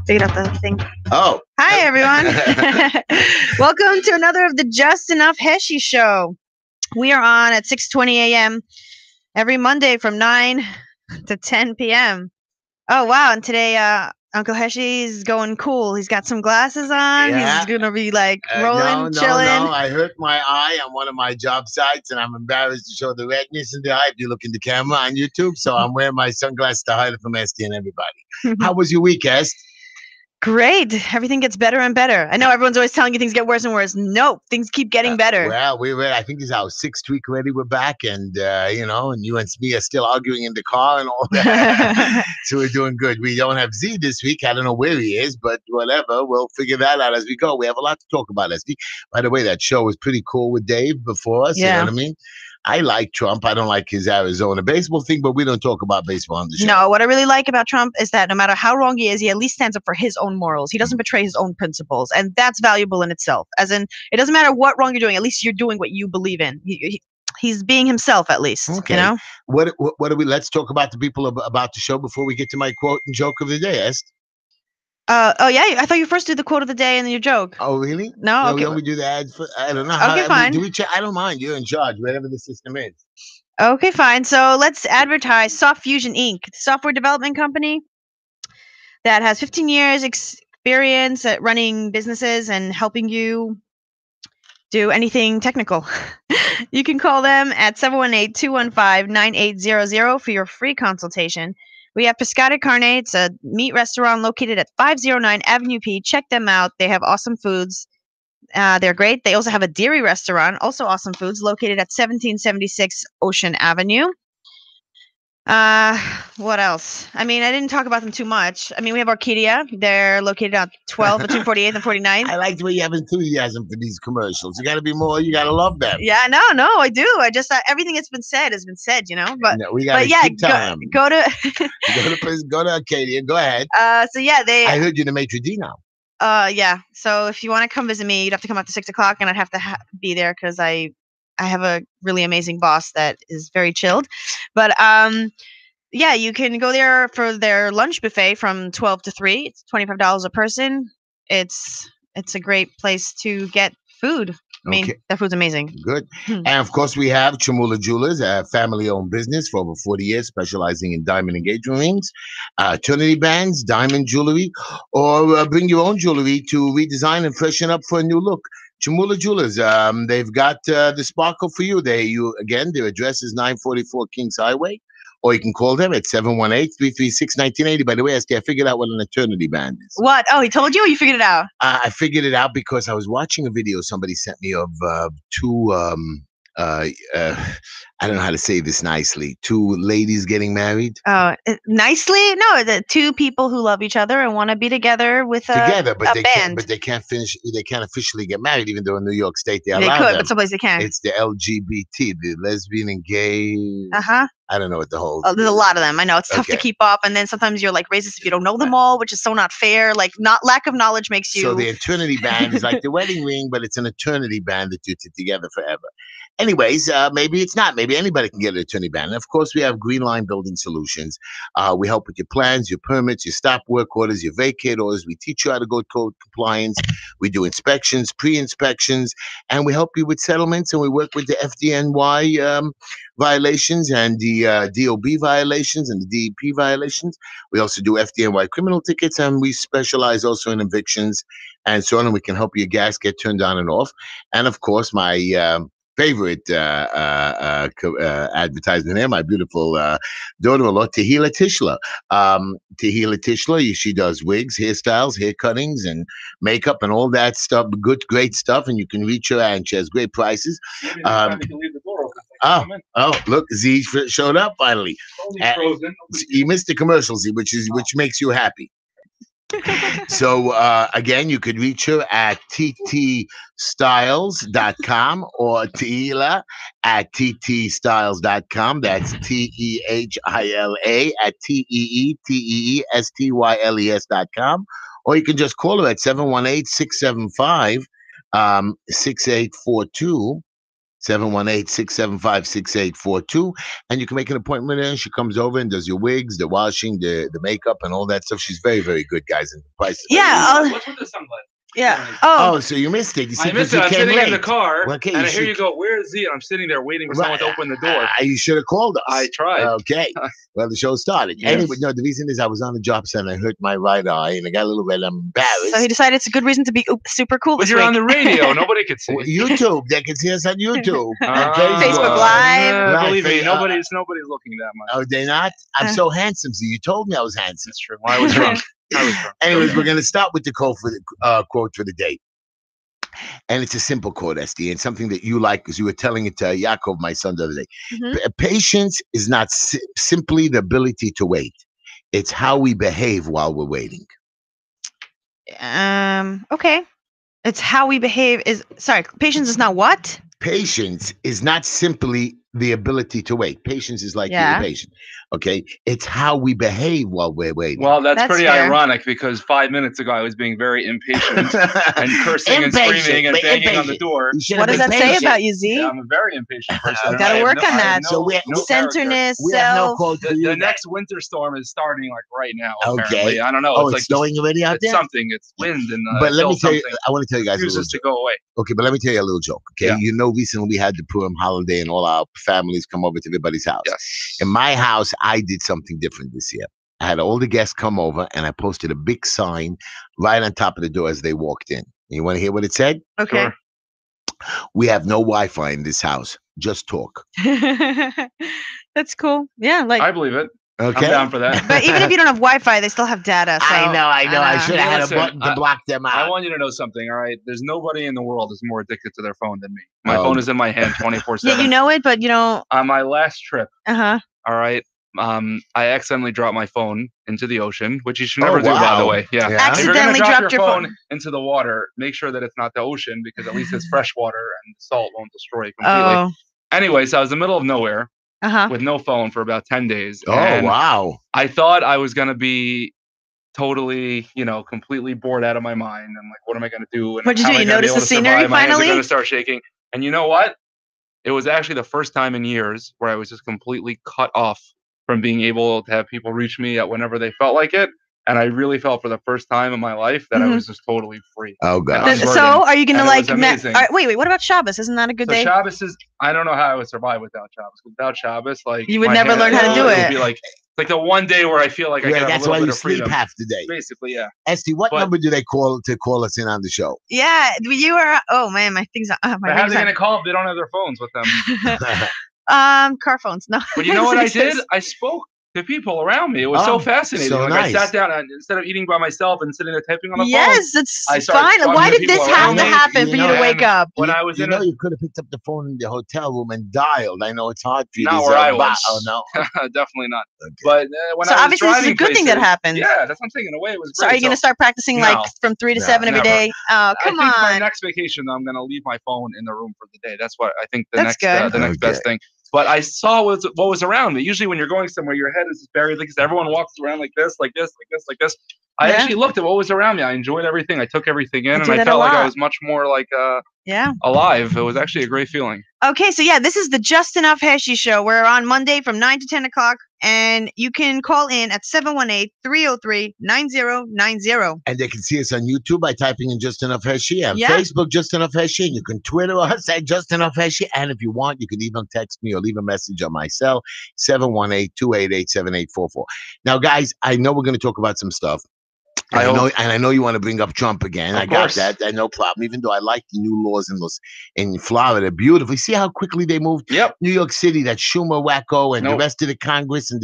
Figured out the thing. Oh. Hi, everyone. Welcome to another of the Just Enough Heshy Show. We are on at 6:20 a.m. every Monday from 9 to 10 p.m. Oh, wow. And today, Uncle Heshy's going cool. He's got some glasses on. Yeah. He's going to be like rolling, No. chilling. I hurt my eye on one of my job sites, and I'm embarrassed to show the redness in the eye if you look in the camera on YouTube. So I'm wearing my sunglasses to hide it from Esty and everybody. How was your week, Est? Great. Everything gets better and better. I know everyone's always telling you things get worse and worse. Nope. Things keep getting better. Well, I think this is our 6th week already. We're back, and and you and me are still arguing in the car and all that. So we're doing good. We don't have Z this week. I don't know where he is, but whatever. We'll figure that out as we go. We have a lot to talk about, SD. By the way, that show was pretty cool with Dave before us. Yeah. You know what I mean? I like Trump. I don't like his Arizona baseball thing, but we don't talk about baseball on the show. No, what I really like about Trump is that no matter how wrong he is, he at least stands up for his own morals. He doesn't betray his own principles, and that's valuable in itself. As in, it doesn't matter what wrong you're doing, at least you're doing what you believe in. He's being himself, at least. Okay. You know? What do we? Let's talk about the people about the show before we get to my quote and joke of the day, Est. Oh yeah, I thought you first did the quote of the day and then your joke. Oh really? No, okay. Don't we do the ads? I don't know. Okay, fine. I don't mind. You're in charge, whatever the system is. Okay, fine. So let's advertise Soft Fusion Inc., the software development company that has 15 years experience at running businesses and helping you do anything technical. You can call them at 718-215-9800 for your free consultation. We have Pescata Carne. It's a meat restaurant located at 509 Avenue P. Check them out. They have awesome foods. They're great. They also have a dairy restaurant, also awesome foods, located at 1776 Ocean Avenue. What else? I mean, I didn't talk about them too much. I mean, we have Arcadia. They're located at 12 between 48th and 49th. I like the way you have enthusiasm for these commercials. You got to be more. You got to love them. Yeah, no, I do. I just everything that's been said has been said, you know. But no, we got to keep telling them. Go to go to Arcadia. Go ahead. So yeah, I heard you're the maitre d' now. Yeah. So if you want to come visit me, you'd have to come out to 6 o'clock, and I'd have to be there because I have a really amazing boss that is very chilled. But yeah, you can go there for their lunch buffet from 12 to 3. It's $25 a person. It's a great place to get food. I mean, that food's amazing. Good. And of course, we have Chamula Jewelers, a family-owned business for over 40 years, specializing in diamond engagement rings, eternity bands, diamond jewelry, or bring your own jewelry to redesign and freshen up for a new look. Chamula Jewelers, they've got the sparkle for you. Again, their address is 944 Kings Highway. Or you can call them at 718-336-1980. By the way, I figured out what an eternity band is. What? Oh, he told you or you figured it out? I figured it out because I was watching a video somebody sent me of two, I don't know how to say this nicely, two ladies getting married. Nicely? No, the two people who love each other and want to be together with a band. But they can't officially get married, even though in New York State they allow could, them. but someplace they can't. It's the LGBT, the lesbian and gay. I don't know what the whole. Oh, there's a lot of them. I know it's tough to keep up, and then sometimes you're like racist if you don't know them all, which is so not fair. Like, lack of knowledge makes you. So the eternity band is like the wedding ring, but it's an eternity band that you put together forever. Anyways, maybe it's not. Maybe anybody can get an attorney ban. And of course, we have Green Line Building Solutions. We help with your plans, your permits, your stop work orders, your vacate orders. We teach you how to go code compliance. We do inspections, pre-inspections, and we help you with settlements. And we work with the FDNY violations and the DOB violations and the DEP violations. We also do FDNY criminal tickets, and we specialize also in evictions and so on. And we can help your gas get turned on and off. And of course, my favorite advertisement here, my beautiful daughter-in-law, Tehila Tishler. Tehila Tishler, she does wigs, hairstyles, hair cuttings, and makeup and all that stuff, great stuff. And you can reach her, and she has great prices. Look, Z showed up finally. You missed the commercial, Z, which makes you happy. So again, you could reach her at ttstyles.com or Teela at ttstyles.com. That's TEHILA at TEETEESTYLES.com. Or you can just call her at 718-675 6842. 718-675-6842, and you can make an appointment there. She comes over and does your wigs, the washing, the makeup, and all that stuff. She's very, very good, guys, and the price is Yeah. What's with the sunlight? Yeah. Oh, so you missed it. You see, I missed 'cause it. you I'm came sitting in the late. car, Well, okay, and you I hear should- you go, "Where is he?" And I'm sitting there waiting for someone to open the door. You should have called us. I tried. Okay. Well, the show started. Yes. Anyway, no, the reason is I was on the job site and I hurt my right eye and I got a little bit embarrassed. So he decided it's a good reason to be super cool But this you're week. on the radio. Nobody could see. Well, YouTube, they can see us on YouTube. and Facebook Live. Right, Believe me, fa- nobody's looking that much. Oh, they not? I'm so handsome. So you told me I was handsome. That's true. Well, I was drunk. Anyways, we're going to start with the quote for the day. And it's a simple quote, Esty, and something that you like because you were telling it to Yaakov, my son, the other day. Mhm. Patience is not simply the ability to wait. It's how we behave while we're waiting. Okay. It's how we behave patience is not what? Patience is not simply the ability to wait. Patience is like Yeah. being patient. Okay. It's how we behave while we're waiting. Well, that's That's pretty fair. ironic because 5 minutes ago I was being very impatient and cursing and Impatient, screaming and but banging on the impatient. door. You should What have does been that say patient. about you, Z? Yeah, I'm a very impatient person. and Gotta I have work no- on I have that. no- So we're- no character. Centerness, We have no self. quote for The you. next winter storm is starting like right now. Okay. Apparently, I don't know. Oh, it's it's like snowing already out it's there? something. It's wind and But let me still tell you, something I want to tell you guys a little refuses to joke. go away. Okay, but let me tell you a little joke. Okay, Yeah. you know, recently we had the Purim holiday and all our families come over to everybody's house. Yes. In my house, I did something different this year. I had all the guests come over and I posted a big sign right on top of the door as they walked in. You want to hear what it said? Okay. Sure. We have no Wi-Fi in this house. Just talk. That's cool. Yeah, like I believe it. Okay. I'm down for that. but even if you don't have Wi-Fi, they still have data. So I know. I should have had a Listen, button to block them I out. want you to know something, all right? There's nobody in the world who's more addicted to their phone than me. My Oh. phone is in my hand 24/7. Yeah, you know it, but you don't. On my last trip, Uh-huh. all right, I accidentally dropped my phone into the ocean, which you should never do, by wow. the way. Yeah. Yeah. If you're gonna Accidentally drop dropped your your phone phone. into the water, make sure that it's not the ocean because at least it's fresh water and the salt won't destroy it completely. Oh. Anyway, so I was in the middle of nowhere Uh-huh. with no phone for about 10 days. Oh, and wow. I thought I was going to be totally, completely bored out of my mind. I'm like, what am I going to do? And What'd you how do? am I You gonna be noticed able the to scenery survive? My hands are finally? going to start shaking. And you know what? It was actually the first time in years where I was just completely cut off from being able to have people reach me at whenever they felt like it. And I really felt for the first time in my life that I was just totally free. Oh, God. And So unburdened. are you gonna And it was like amazing. wait, what about Shabbos? Isn't that a good So day? Shabbos is, I don't know how I would survive without Shabbos. Without Shabbos, like You would my never hand- learn how to do would it. be like the one day where I feel like I Yeah, can have that's a why little you bit of sleep freedom. half the day. Basically, yeah. Esty, what But- number do they call us in on the show? Yeah, you are. Oh man, my things. My But how are rings they are- going to call if they don't have their phones with them? Car phones. No. But you know what I did? Exist. I spoke to people around me. It was Oh, so fascinating. so like nice. I sat down and instead of eating by myself and sitting there typing on the phone. Yes, it's I started fine. talking Why to did this people have around to me, happen you for you know, to wake up? When I was in a, you could have picked up the phone in the hotel room and dialed. I know it's hard for you. Not There's where a I bo- was. Oh, no. definitely not. Okay. But when So I was obviously this is a driving good thing that places- happened. Yeah, that's what I'm saying. In a way, it was So great. are you gonna start practicing like No. from 3 to No, 7 every never. day? Oh, come I think my on. next vacation, I'm going to leave my phone in the room for the day. That's what I think the That's good. the next best thing. But I saw what was around me. Usually when you're going somewhere, your head is just buried like this. Everyone walks around like this, like this, like this, like this. I Yeah. actually looked at what was around me. I enjoyed everything. I took everything in, I and do I that a felt like I lot. was much more like Yeah. alive. It was actually a great feeling. Okay, so yeah, this is the Just Enough Heshy show. We're on Monday from 9 to 10 o'clock, and you can call in at 718-303-9090. And they can see us on YouTube by typing in Just Enough Heshy, on Yeah. Facebook Just Enough Heshy, and you can Twitter us at Just Enough Heshy. And if you want, you can even text me or leave a message on my cell, 718-288-7844. Now, guys, I know we're going to talk about some stuff. And I know you want to bring up Trump again. Of I got course. that. No problem. Even though I like the new laws in Florida, beautiful. You see how quickly they moved? Yep. New York City, that Schumer wacko and the Nope. rest of the Congress and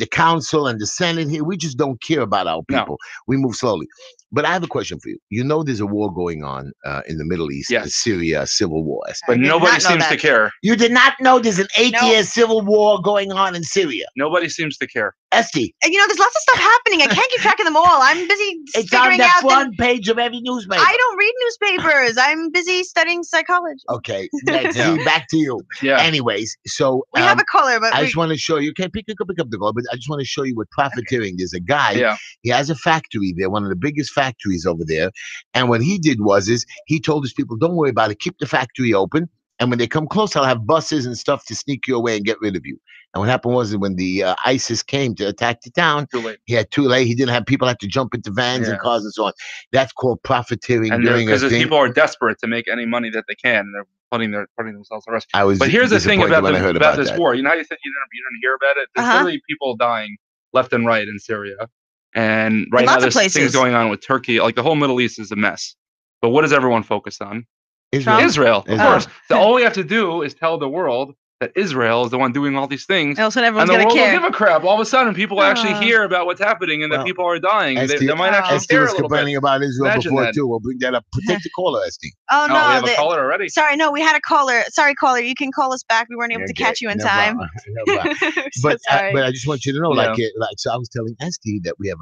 the council and the Senate here. We just don't care about our No. people. We move slowly. But I have a question for you. You know there's a war going on in the Middle East, Yes. the Syria civil war. But I did nobody not know seems to that. care. You did not know there's an 8-year No. civil war going on in Syria. Nobody seems to care. Esty. And there's lots of stuff happening. I can't keep track of them all. I'm I'm busy It's on figuring the out that front page of every newspaper. I don't read newspapers. I'm busy studying psychology. Okay, next, Yeah. see, back to you. Yeah. Anyways, so We have a caller, but I we just want to show you. Okay, pick up the call, but I just want to show you what profiteering. There's a guy. Yeah. He has a factory there, one of the biggest factories over there. And what he did is he told his people, "Don't worry about it. Keep the factory open. And when they come close, I'll have buses and stuff to sneak you away and get rid of you." And what happened was that when the ISIS came to attack the town, Too late. he had too late. He didn't have people had to jump into vans and Yeah. cars and so on. That's called profiteering And during a because thing. people are desperate to make any money that they can, and they're putting themselves at risk. I was But here's the thing disappointed about when I heard about this that. war. You know how you said you didn't hear about it? There's Uh-huh. literally people dying left and right in Syria, and right In now lots of there's things places. going on with Turkey. Like the whole Middle East is a mess. But what is everyone focused on? Israel. Trump? Israel, of Israel. course. So all we have to do is tell the world that Israel is the one doing all these things, else and everyone's the gonna world care. will give a crap. All of a sudden, people actually Aw. hear about what's happening and that Well, people are dying. They Esty, might actually Esty care was a little bit. complaining about Israel Imagine before that. too. We'll bring that up. Take the caller, Esty. Oh Oh, we no! have a caller already. Sorry, no, we had a caller. Sorry, caller. You can call us back. We weren't able to Okay, catch you in no time. problem, no problem. So But sorry. I just want you to know, Yeah. so I was telling Esty that we have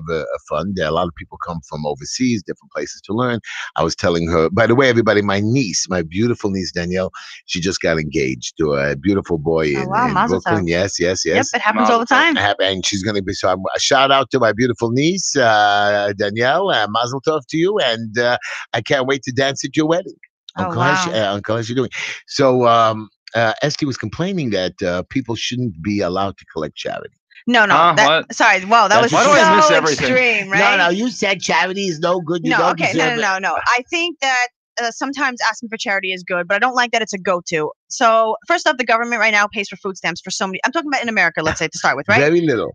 a fund. A lot of people come from overseas, different places to learn. I was telling her, by the way, everybody, my niece, my beautiful niece Danielle, she just got engaged to a beautiful boy Oh, in, wow, in Mazel Brooklyn. tov. Yes. Yep, it happens all the Mazel tov. time. And she's going to be, so a shout out to my beautiful niece, Danielle, Mazel Tov to you. And I can't wait to dance at your wedding. Oh, Uncle wow. Heshy, Uncle Heshy doing. So Esty was complaining that people shouldn't be allowed to collect charity. No, What? sorry. Wow, that was That's Why do I miss so everything? extreme, right? No, you said charity is no good. You No, don't okay, deserve it. no. I think that sometimes asking for charity is good, but I don't like that it's a go-to. So first off, the government right now pays for food stamps for so many. I'm talking about in America, let's say, to start with, right? Very little.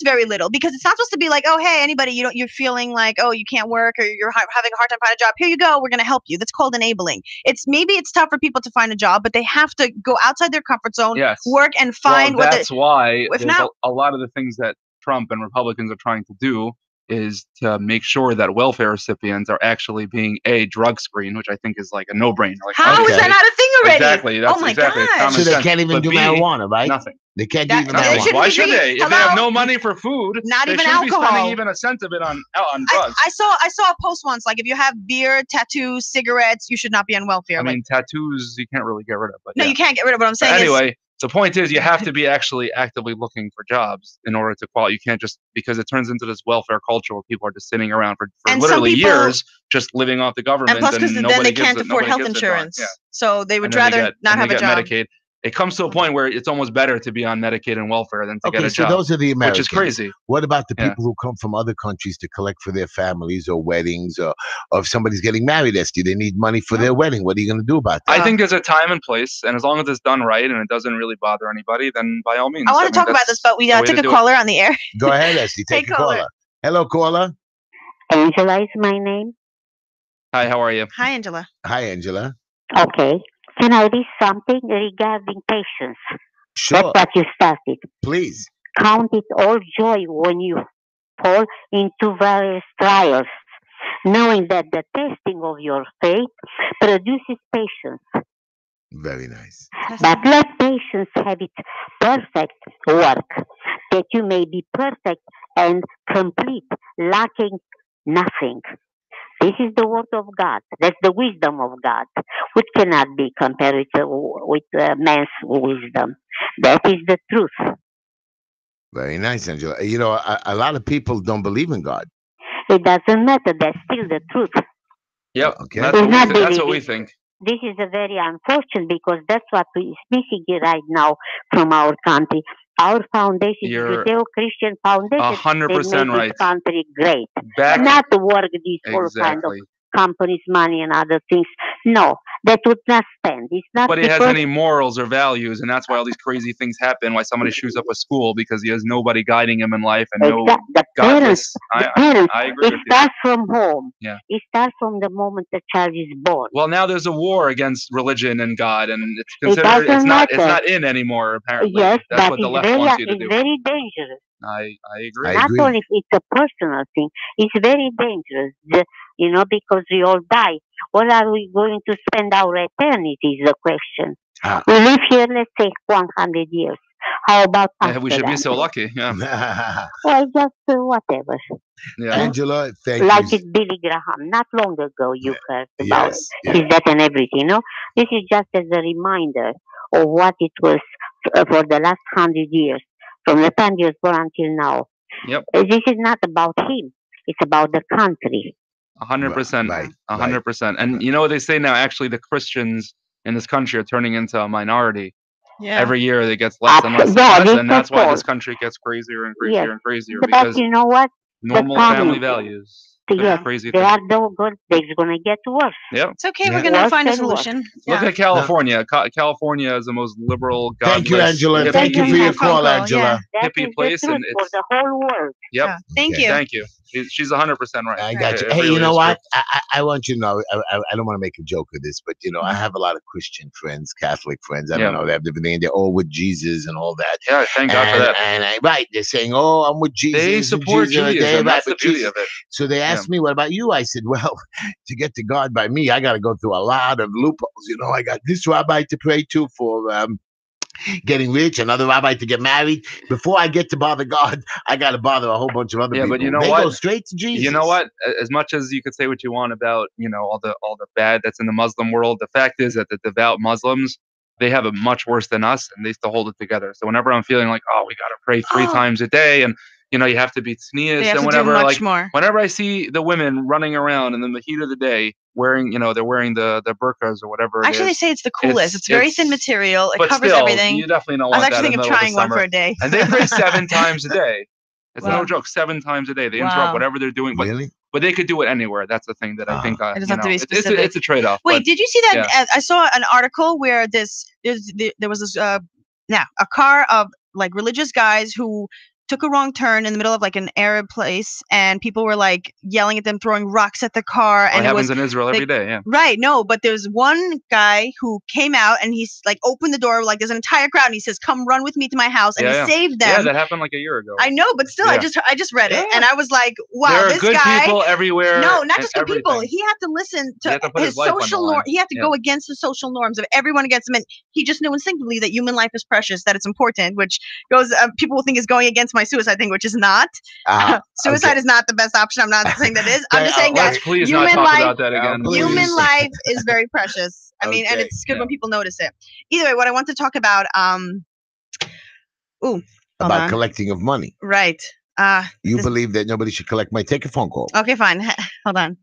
Very little, because it's not supposed to be like, oh, hey, anybody, you're feeling like, oh, you can't work or you're having a hard time finding a job. Here you go, we're gonna help you. That's called enabling. Maybe it's tough for people to find a job, but they have to go outside their comfort zone, Yes. work and find well, what. that's why if there's not- a lot of the things that Trump and Republicans are trying to do is to make sure that welfare recipients are actually being drug screened, which I think is like a no-brainer. Like, How is Okay. that not a thing already? Exactly. That's Oh my exactly. It's gosh. common So they sense. can't even But do B, marijuana, right? Nothing. They can't do That- even they Nothing. marijuana. shouldn't Why be should drinking- they? If they Hello? have no money for food, Not they even shouldn't be alcohol. spending even a cent of it on drugs. I saw a post once, like if you have beer, tattoos, cigarettes, you should not be on welfare. I Like, mean, tattoos you can't really get rid of. But no, yeah. you can't get rid of it. What I'm But saying anyway, the point is you have to be actually actively looking for jobs in order to qualify. You can't just, because it turns into this welfare culture where people are just sitting around for And some literally people- years just living off the government. and plus because then they can't afford nobody health gives a darn. insurance, Yeah. so they would And then rather not have a get job. Medicaid. It comes to a point where it's almost better to be on Medicaid and welfare than to get Okay, a so job, those are the which Americans. is crazy. What about the Yeah. people who come from other countries to collect for their families or weddings, or if somebody's getting married, Esty, they need money for their wedding. What are you going to do about that? I think there's a time and place, and as long as it's done right and it doesn't really bother anybody, then by all means. I want to mean, talk about that's this, but we the way took to a do it. caller on the air. Go ahead, Esty. Take Hey, a caller. caller. Hello, caller. Angela is my name. Hi, how are you? Hi, Angela. Hi, Angela. Okay. Can I read something regarding patience? Sure, That's what you started. please. Count it all joy when you fall into various trials, knowing that the testing of your faith produces patience. Very nice. But let patience have its perfect work, that you may be perfect and complete, lacking nothing. This is the word of God. That's the wisdom of God, which cannot be compared with man's wisdom. That is the truth. Very nice, Angela. You know, a lot of people don't believe in God. It doesn't matter. That's still the truth. Yep, Okay. that's what It's not that's what we believing. think. This is a very unfortunate because that's what is missing right now from our country. Our foundation, You're Judeo-Christian foundation, they 100% made right. this country great. Back Not to work these all kind of exactly. companies' money and other things. No, that would not stand. It's not Nobody has because any morals or values, and that's why all these crazy things happen. Why somebody shoots up a school because he has nobody guiding him in life and no the parents. godless. I agree It with you. starts from home. Yeah. It starts from the moment the child is born. Well, now there's a war against religion and God, and it's It considered doesn't it's matter. not in anymore. Apparently, Yes, that's but what the it's left very, wants you to it's do. very dangerous. I agree. I Not agree. only if it's a personal thing, it's very dangerous. Because we all die. What are we going to spend our eternity is the question. Ah. We live here, let's say, 100 years. How about after We should be that? so lucky. Yeah. Well, just whatever. Yeah. Angela, thank Like you. with Billy Graham, not long ago you heard about Yes, his yeah. death and everything. This is just as a reminder of what it was for the last 100 years, from the time he was born until now. Yep. This is not about him; it's about the country. 100%. Right, A right. 100%. And you know what they say now? Actually, the Christians in this country are turning into a minority. Yeah. Every year, it gets less and less and No, less, this and is that's why false. this country gets crazier and Yes, crazier and crazier but because you know what? The normal family coming. values are Yes, Wow. crazy they things. are no good. They're gonna get worse, Yep. It's okay. We're Yeah. gonna worse find a and worse. solution. Look Yeah. at California. California is the most liberal, Thank you, godless, Angela. It Thank you doesn't for your matter. Phone call, call. Yeah. Angela. That hippie is the place, truth and for it's the whole world. yep. Yeah. Thank Okay. you. Thank you. She's 100% right. I Right. got you. It Hey, you really know is true. what? I want you to know. I don't want to make a joke of this, but I Mhm. have a lot of Christian friends, Catholic friends. I Yeah. don't know. They have everything. They're all with Jesus and all that. Yeah. Thank God for And that. right, they're saying, "Oh, I'm with Jesus." They and support Jesus, they Judaism. right, That's the but beauty Jesus. of it. So they Yeah. asked me, "What about you?" I said, "Well, to get to God by me, I got to go through a lot of loopholes. I got this rabbi to pray to for getting rich, another rabbi to get married. Before I get to bother God, I got to bother a whole bunch of other Yeah, people. but you know They go what? straight to Jesus. You know what? As much as you could say what you want about all the bad that's in the Muslim world, the fact is that the devout Muslims, they have it much worse than us, and they still hold it together. So whenever I'm feeling like, oh, we gotta pray three Oh, times a day, and you have to be they tznius, have and to do whenever much more. whenever I see the women running around and in the heat of the day wearing, they're wearing the burqas or whatever it Actually, they is, say it's the coolest. It's very thin material. It but covers still, everything. you definitely don't I was want that actually in thinking the of middle of the trying one for summer. a day. And they pray 7 times a day. It's no Wow. joke. 7 times a day, they interrupt Wow. whatever they're doing, Really? but they could do it anywhere. That's the thing that I think. It doesn't have to be It's specific. it's a trade off. Wait, But did you see that? yeah. I saw an article where there was this a car of like religious guys who took a wrong turn in the middle of like an Arab place, and people were like yelling at them, throwing rocks at the car, Well, and it it was happens in Israel every like, day. Yeah. right. No, but there's one guy who came out and he's like opened the door, like there's an entire crowd, and he says, "Come run with me to my house," and he Yeah. saved Yeah, them. that happened like a year ago. I know, but still, Yeah. I just read it, Yeah. and I was like, wow, There are this good guy. people everywhere. No, not and just good people. everything. He had to listen He to had to put his his life on the social line. norm. He had to Yeah. go against the social norms of everyone against him, and he just knew instinctively that human life is precious, that it's important, which goes. People will think is going against my suicide thing, which is not. Suicide Okay. is not the best option. I'm not saying that is. I'm just saying that Let's please not human talk life, about that again. please. human life is very precious. I mean, and Okay. it's good Yeah. when people notice it. Either way, what I want to talk about. Hold About on. collecting of money. Right. You believe that nobody should collect money? Take a phone call. Okay, fine. Hold on.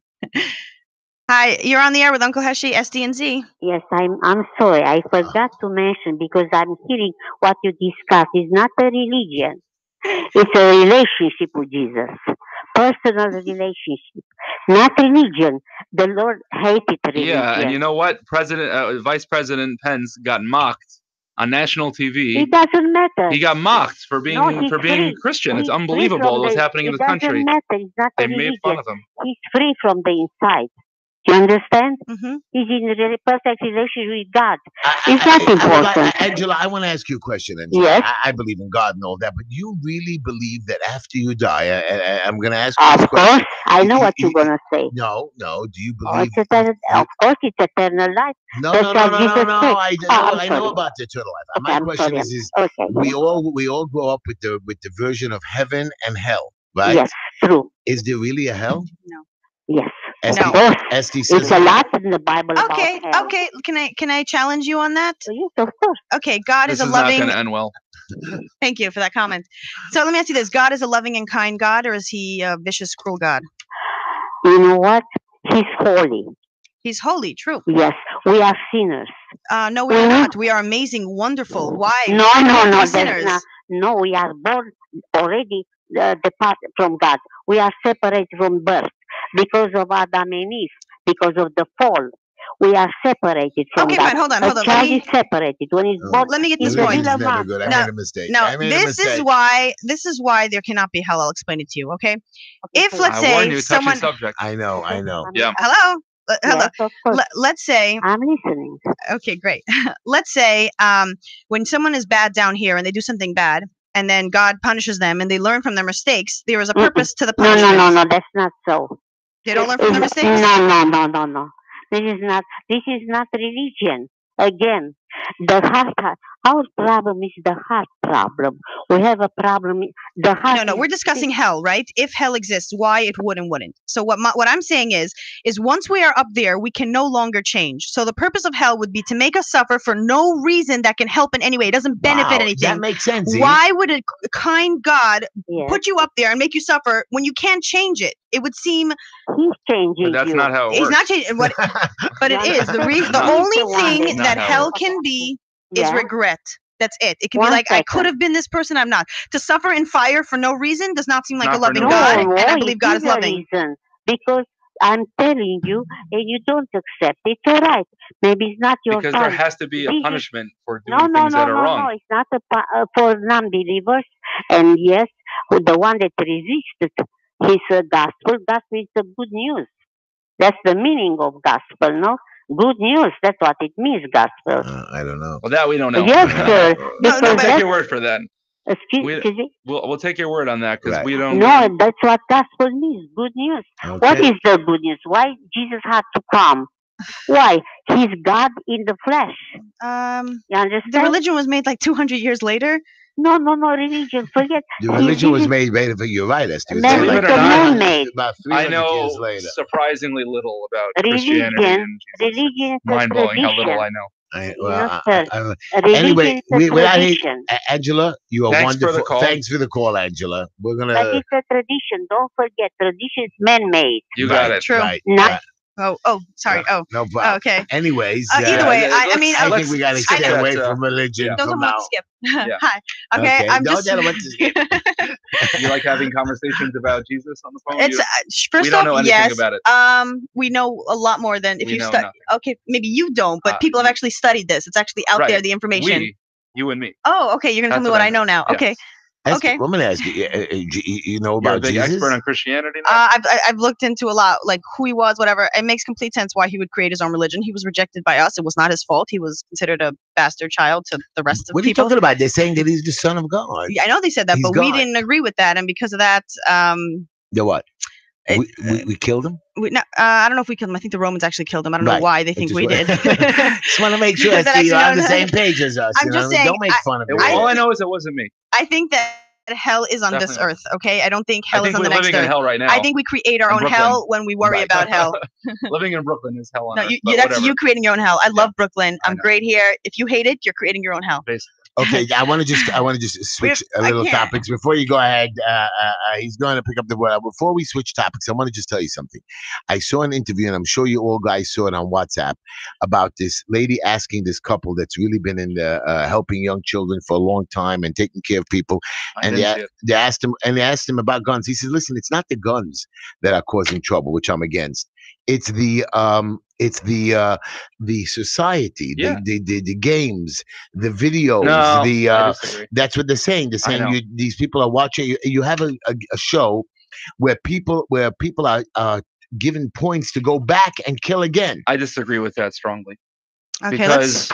Hi, you're on the air with Uncle Heshy, SD and Z. Yes, I'm sorry. I forgot to mention because I'm hearing what you discuss. It's not a religion. It's a relationship with Jesus. Personal relationship. Not religion. The Lord hated religion. Yeah, and you know what? Vice President Pence got mocked on national TV. It doesn't matter. He got mocked for being No, he's being free. Christian. It's He's free unbelievable from what's the. happening in It this country. doesn't matter. It's not a They made fun religion. of him. He's free from the inside. You understand? Mm-hmm. He's in a really perfect relationship with God. I- It's I- not I would like- important. Angela, I want to ask you a question, Angela. Yes. I believe in God and all that, but you really believe that after you die, I'm going to ask you this Of question. course, I know what you're gonna say. No. Do you Oh, believe? it's eternal. Of course, it's eternal life. No. That's what Jesus said. I Oh, know. I'm I know sorry. about the eternal life. Okay, My I'm question sorry. is Okay. we all grow up with the version of heaven and hell, right? Yes, true. Is there really a hell? No. Yes. SD, Of course. SD says It's a no. lot in the Bible Okay, about hell. okay. Can I challenge you on that? So yes, of course. Okay, God This is a is not loving. going to end well. Thank you for that comment. So let me ask you this: God is a loving and kind God, or is he a vicious, cruel God? You know what? He's holy. He's holy, true. Yes, we are sinners. No, we are not. We are amazing, wonderful. Why? No, We have to be that's sinners. not. No, we are born already depart from God. We are separated from birth because of Adam and Eve, because of the fall. We are separated from Okay, God. fine. Hold on. A child is separated when he's born. Let me get this He's a point. little Religion's never man. good. I No, made a mistake. No, I made a this mistake. is why there cannot be hell. I'll explain it to you. Okay. Okay, If so let's I say warn you, touchy someone. subject. I know. Yeah. Hello. Hello. Yes, of course. Let's say. I'm listening. Okay, great. Let's say when someone is bad down here and they do something bad, and then God punishes them, and they learn from their mistakes. There is a purpose to the No, punishment. no, that's not so. They don't learn from their mistakes. No. This is not religion. Again, the heart Our problem is the heart problem. We have a problem. The heart No, we're is discussing sick. hell, right? If hell exists, why it would and wouldn't. So what I'm saying is once we are up there, we can no longer change. So the purpose of hell would be to make us suffer for no reason that can help in any way. It doesn't benefit Wow, that anything. makes sense. See? Why would a kind God Yes. put you up there and make you suffer when you can't change it? It would seem He's changing But that's you. not how it he's works. not changing what, but it You is the understand? the Not- only He's the one thing Not that how it hell works. can be is Yeah. regret. That's it. It can be One like I could second. have been this person, I'm not. To suffer in fire for no reason does not seem like Not a for loving no God, reason. and I No, believe it God is is a loving. reason. Because I'm telling you, and you don't accept. It's all right. Maybe it's not your Because there time. has to be a This is punishment for no, doing no, things no, that are no, wrong. no. It's not for non-believers. And yes, with the one that resisted his gospel, gospel is the good news. That's the meaning of gospel, no? Good news. That's what it means, gospel. I don't know. Well, that we don't know. Yes, sir. No, Because We'll take that's your word for that. We- excuse me. We'll take your word on that because Right. we don't. No, that's what gospel means. Good news. What Okay. is the good news? Why Jesus had to come? Why? He's God in the flesh. You the understand? religion was made like 200 years later. No, no, no. Religion. Forget. The religion was made for you're right, Esther. It's Man, Believe like it or it's a not, man-made. about I 300 years know later. surprisingly little about Christianity Religion. and Jesus. Religion is a Mind blowing how little tradition. I know. Well, Sir. anyway, Religion is a without hate, tradition. Angela, you are Thanks for the wonderful. call. Thanks for the call, Angela. We're But gonna it's a tradition. Don't forget, tradition is man-made. You got right, it. True. right. Not Oh, sorry. Oh, No problem. okay. Anyways, Either way, I mean, I let's think we got to skip stay that, away from religion yeah. don't from tell me now. what to skip. Yeah. Hi. Okay, I'm Don't just. tell 'em what to skip. You like having conversations about Jesus on the phone? It's first we don't off, know anything yes. about it. We know a lot more than if We you know study. nothing. Okay, maybe you don't, but people have you- actually studied this. It's actually out there, Right. the information. You and me. Oh, okay. You're gonna tell That's me what what I I know now. Yes. Okay. Esther, Okay. I'm gonna ask you. You know You're a about big Jesus? expert on Christianity now? I've looked into a lot, like who he was, whatever. It makes complete sense why he would create his own religion. He was rejected by us. It was not his fault. He was considered a bastard child to the rest of What are you people. talking about? They're saying that he's the son of God. Yeah, I know they said that, He's but we God. didn't agree with that, and because of that, The what? It- We killed him. I don't know if we killed him. I think the Romans actually killed him. I don't know Right. why they I think just we wa- did. Just want to make sure That Esther, you're on actually the no, same page as us. I'm you just know? saying, Don't make fun of it. All I know is it wasn't me. I think that hell is on this Definitely. earth. Okay, I don't think I hell think is on we're the next living in earth. hell right now. I think we create our in own Brooklyn. hell when we worry Right. about hell. Living in Brooklyn is hell on No, earth. you, but that's whatever. you creating your own hell. I love Brooklyn. I I'm know. great here. If you hate it, you're creating your own hell. Basically. Okay, I want to just switch a little can't. topics before you go ahead. He's going to pick up the word. Before we switch topics, I want to just tell you something. I saw an interview, and I'm sure you all guys saw it on WhatsApp, about this lady asking this couple that's really been in the helping young children for a long time and taking care of people, I and didn't see it. they asked him about guns. He says, "Listen, it's not the guns that are causing trouble, which I'm against. It's the society, Yeah. the games, the videos, No, the I disagree. that's what they're saying. They're I saying know. these people are watching. You have a show where people are given points to go back and kill again. I disagree with that strongly. Okay, Because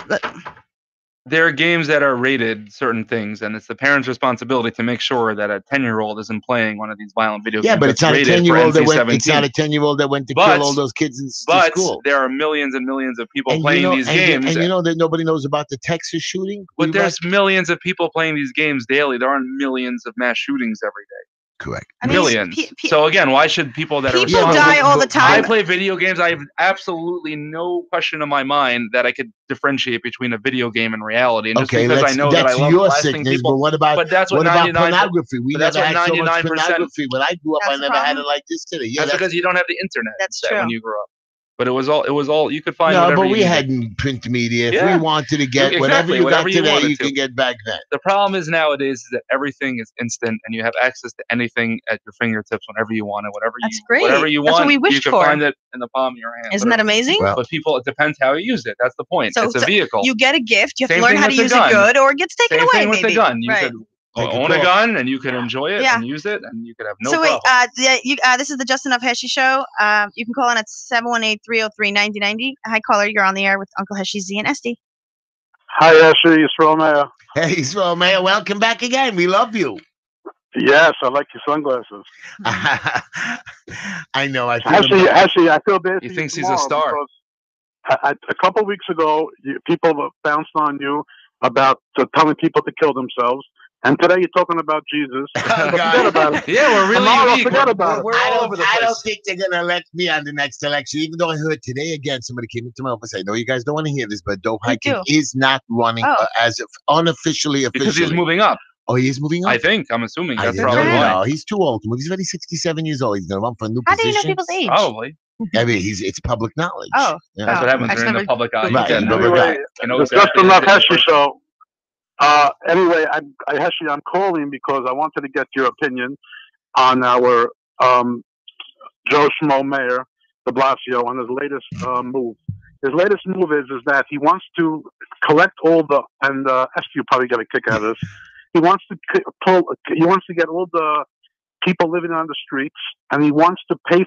there are games that are rated certain things, and it's the parent's responsibility to make sure that a 10-year-old isn't playing one of these violent video Yeah, games. but it's that's not a rated for 10-year-old that went. NC-17. It's not a 10-year-old that went to But- kill all those kids in But school. there are millions and millions of people And playing these games. and you know that nobody knows about the Texas shooting. But there's millions of people playing these games daily. There aren't millions of mass shootings every day. correct. I mean, Millions. pe- So again, why should people that are people Yeah, responsible? die all the I time. play video games. I have absolutely no question in my mind that I could differentiate between a video game and reality. And just Okay, because I know that I that's love your blasting sickness. people, But what about but that's what what about 99 pornography? We but that's never what had so much 99%. pornography. When I grew up, That's I the never had problem. it like this today. Yeah, That's because you don't have the internet. That's that when true. you grew up. But it was all you could find. no, whatever but you we needed. had print media. If Yeah. we wanted to get Exactly, whatever you whatever got you today, wanted you to. can get back then. The problem is nowadays is that everything is instant and you have access to anything at your fingertips whenever you want it. That's great. Whatever you That's what want, we you wished can for. find it in the palm of your hand. Isn't that literally. amazing? Well, But people, it depends how you use it. That's the point. So- It's a so vehicle. You get a gift. You have Same to learn thing how to with the use gun. it good, or it gets taken Same away. thing with maybe. the gun. You Right. could Take a own a call. gun and you could enjoy it Yeah. and use it and you could have no So wait, problem. this is the Justin of Heshy show. You can call in at 718-303-9090. Hi, caller. You're on the air with Uncle Heshy, Z, and SD. Hi, Ashley. It's Romeo. Hey, so Mayor, welcome back again. We love you. Yes, I like your sunglasses. I know. I feel Actually, I feel bad. He for thinks you he's a tomorrow star. because a couple weeks ago, people bounced on you about telling people to kill themselves. And today you're talking about Jesus. Oh, So God. forget about it. Yeah, we're really Tomorrow, unique. forget about it. We're all over the I don't place. think they're going to elect me on the next election, even though I heard today again somebody came into my office. I know you guys don't want to hear this, but Dov Me Hiking too. is not running Oh. as if unofficially officially. Because he's moving up. Oh, he is moving up? I think. I'm assuming. I That's didn't probably know. why. No, he's too old to move. He's already 67 years old. He's going to run for a new How do position. you know people's age? Probably. I mean, it's public knowledge. Oh. Yeah. That's what happens I when you're in the never- public eye. Right, You you get never Anyway, you know it's just exactly enough what it Heshy is. show. Anyway, Heshy, I'm calling because I wanted to get your opinion on our Joe Schmo Mayor de Blasio on his latest move. His latest move is that he wants to collect all the, and Esther, you probably got a kick out of this. He wants to get all the people living on the streets, and he wants to pay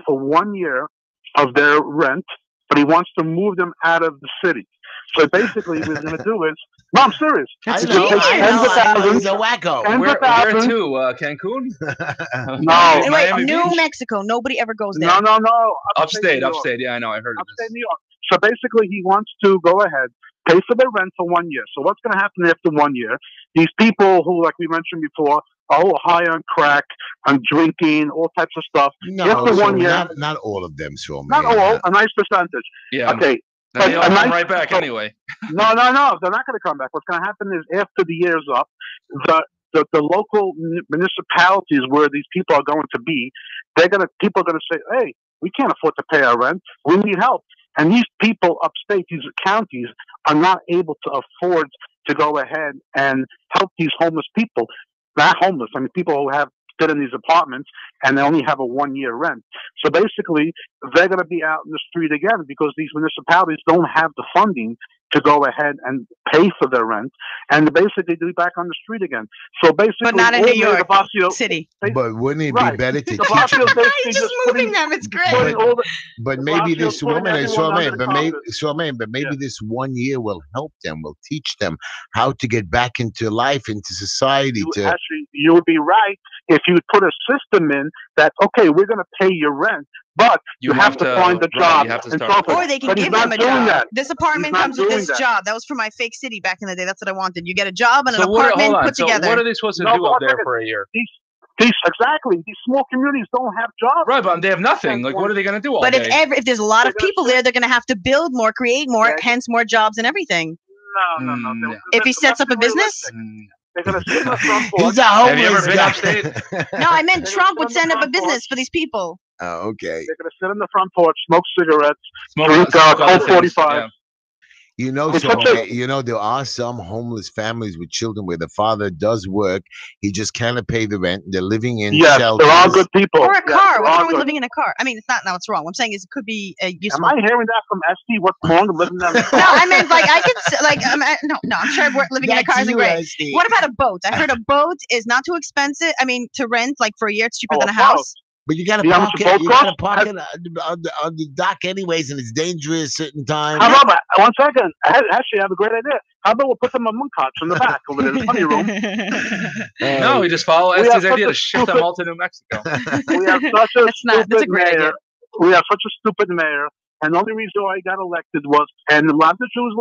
for 1 year of their rent, but he wants to move them out of the city. So basically, what he's going to do is, no, I'm serious. I That's know, genius. I know. He's a wacko. And- Where thousands. to? Cancun? No. Wait, Miami New Beach? Mexico. Nobody ever goes there. No. Upstate. New York. Upstate. Yeah, I know. I heard of Upstate this. New York. So basically, he wants to go ahead, pay for their rent for 1 year. So what's going to happen after 1 year? These people who, like we mentioned before, are all high on crack, on drinking, all types of stuff. No, After 1 year, not all of them, so not all, a nice percentage. Yeah. Okay. Then they all a come nice- right back so- anyway. No, they're not going to come back. What's going to happen is after the year's up, the local municipalities where these people are going to be, people are going to say, hey, we can't afford to pay our rent. We need help. And these people upstate, these counties, are not able to afford to go ahead and help these homeless people. Not homeless, I mean people who have sit in these apartments and they only have a 1 year rent. So basically, they're going to be out in the street again because these municipalities don't have the funding to go ahead and pay for their rent, and basically be back on the street again. So basically, But not in all New Mayor York de Blasio- City. But wouldn't it Right. be better to de teach? Blasio's basically He's just putting- moving them. It's great. putting all the- But de maybe Blasio's this putting woman, everyone under the carpet. but maybe Yeah. this 1 year will help them, will teach them how to get back into life, into society. Actually, you would be right if you would put a system in that, okay, we're going to pay your rent, but you have to find a right, job you have to and start- so forth. Or they can But he's give not them a doing job. that. This apartment He's not comes with doing this that. job. That was for my fake city back in the day. That's what I wanted. You get a job and an So what, apartment hold on. put So together. what are they supposed to No, do but up one there second. for a year? Exactly. These small communities don't have jobs. Right, but they have nothing. Like, what are they going to do all But day? if there's a lot of They're gonna people there, they're going to have to build more, create more, Yeah. hence more jobs and everything. No. Mm, If he sets up a business? They're going to sit in the front porch. He's a Have homeless you ever been guy. upstate? No, I meant They're Trump gonna would sit on send the up a front business porch. for these people. Oh, okay. They're going to sit in the front porch, smoke cigarettes. Smoke, Drink, smoke other Colt things. 45. Yeah. You know, It's so such a- there are some homeless families with children where the father does work, he just cannot pay the rent. They're living in Yes, shelters. there are good people. Or a Yes, car. there What's are wrong with good. living in a car? I mean, it's not what's wrong. What I'm saying is it could be a Am useful. I hearing that from Esty? What's wrong with living in a No, car? I meant like I could like no. I'm sure living in a car isn't great. What about a boat? I heard a boat is not too expensive. I mean, to rent like for a year, it's cheaper Oh, than a a boat. house. But you gotta You know how park much it. a boat You gotta costs? park it on the dock anyways, and it's dangerous certain times. How about, one second. Actually, I have a great idea. How about we'll put them on mooncots in the back over there, the funny room. No, we just follow We Estes' have idea such to a ship them all to New Mexico. We have such a That's not- that's a stupid great idea. mayor. We have such a stupid mayor. And the only reason why he got elected was, and a lot of the Jews,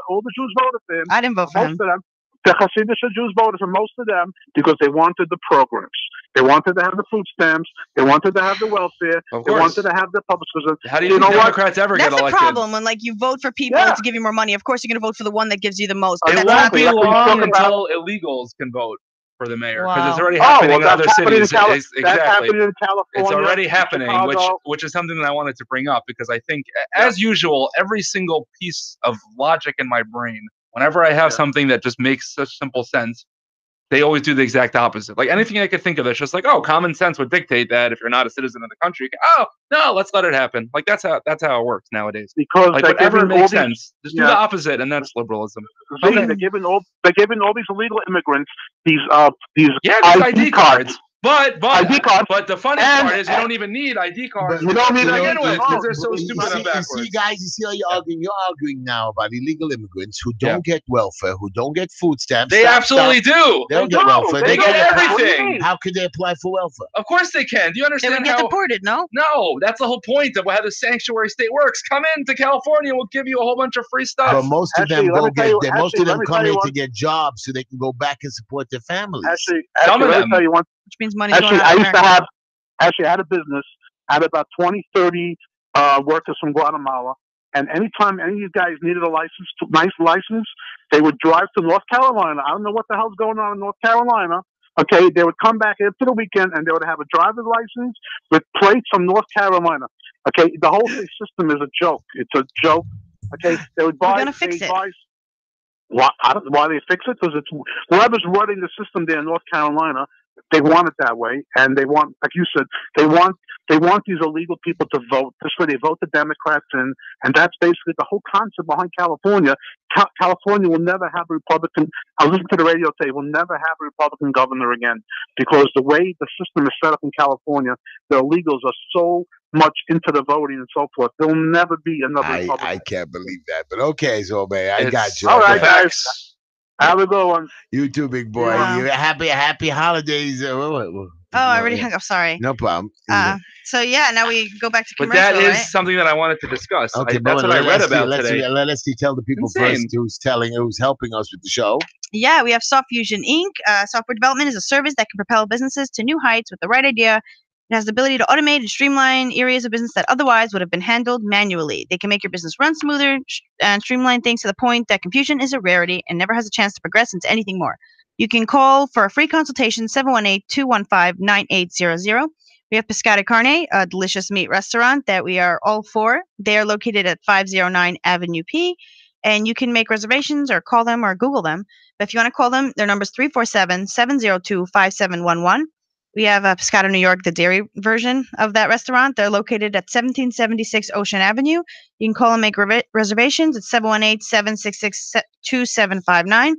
all the Jews voted for him. I didn't vote for Most him. of them, the Hasidic Jews voted for most of them because they wanted the programs. They wanted to have the food stamps. They wanted to have the welfare. Of They course. wanted to have the public schools. How do you You think know what? Democrats ever That's get the elected? problem when like you vote for people Yeah. to give you more money. Of course, you're going to vote for the one that gives you the most. It But won't that's not be That's what he's long talking about. until illegals can vote for the mayor because it's Wow. already Oh, happening well, in other that's happening in cities. That's Exactly. happening in California. It's already in happening, Chicago. which is something that I wanted to bring up because I think, as usual, every single piece of logic in my brain, whenever I have Yeah. something that just makes such simple sense, they always do the exact opposite. Like anything I could think of that's just like, oh, common sense would dictate that if you're not a citizen of the country, you can, oh no, let's let it happen. Like that's how it works nowadays. Because Like they're whatever giving all makes these, sense, just do the opposite, and that's liberalism. Okay. they're giving all these illegal immigrants these Yeah, these ID cards. But ID cards. but the funny And- part is you don't even need ID cards. You don't need to ID begin with cards. because they're so You stupid and see, backwards. guys, you see how you're arguing? You're arguing now about illegal immigrants who don't Yeah. get welfare, who don't get food stamps. They absolutely do. They don't get welfare. They get don't. What do you everything. mean? how could they apply for welfare? Of course they can. Do you They understand would get how? deported, no? No, that's the whole point of how the sanctuary state works. Come into California, we'll give you a whole bunch of free stuff. But most of them Actually, let go me tell get. you- Most actually, of let them me come tell you in to one- get jobs so they can go back and support their families. Actually, Some of let me them. tell you one. Which means money's going Actually, out I of used to America. have. Actually, I had a business. I had about 20, 30 workers from Guatemala. And anytime any of these guys needed a license, nice license, they would drive to North Carolina. I don't know what the hell's going on in North Carolina. Okay, they would come back after the weekend and they would have a driver's license with plates from North Carolina. Okay, the whole system is a joke. It's a joke. Okay, they would buy. We're gonna fix it. Why they fix it? Because it's whoever's running the system there in North Carolina. They want it that way, and they want, like you said, they want these illegal people to vote. This way, they vote the Democrats in, and that's basically the whole concept behind California. California will never have a Republican. I listened to the radio today. Will never have a Republican governor again because the way the system is set up in California, the illegals are so much into the voting and so forth. There'll never be another Republican. I can't believe that, but okay, so man, I got It's you. All right, guys. facts. Have a good one. You too, big boy. Yeah. You happy holidays. Oh, I already hung up. Sorry. No problem. So yeah, now we go back to But commercial, that is right? something that I wanted to discuss. Okay, That's what I read about today. Let's tell the people Insane. first who's helping us with the show. Yeah, we have Soft Fusion Inc. Software development is a service that can propel businesses to new heights with the right idea. It has the ability to automate and streamline areas of business that otherwise would have been handled manually. They can make your business run smoother and streamline things to the point that confusion is a rarity and never has a chance to progress into anything more. You can call for a free consultation, 718-215-9800. We have Pescata Carne, a delicious meat restaurant that we are all for. They are located at 509 Avenue P, and you can make reservations or call them or Google them. But if you want to call them, their number is 347-702-5711. We have Pescata New York, the dairy version of that restaurant. They're located at 1776 Ocean Avenue. You can call and make reservations at 718-766-2759.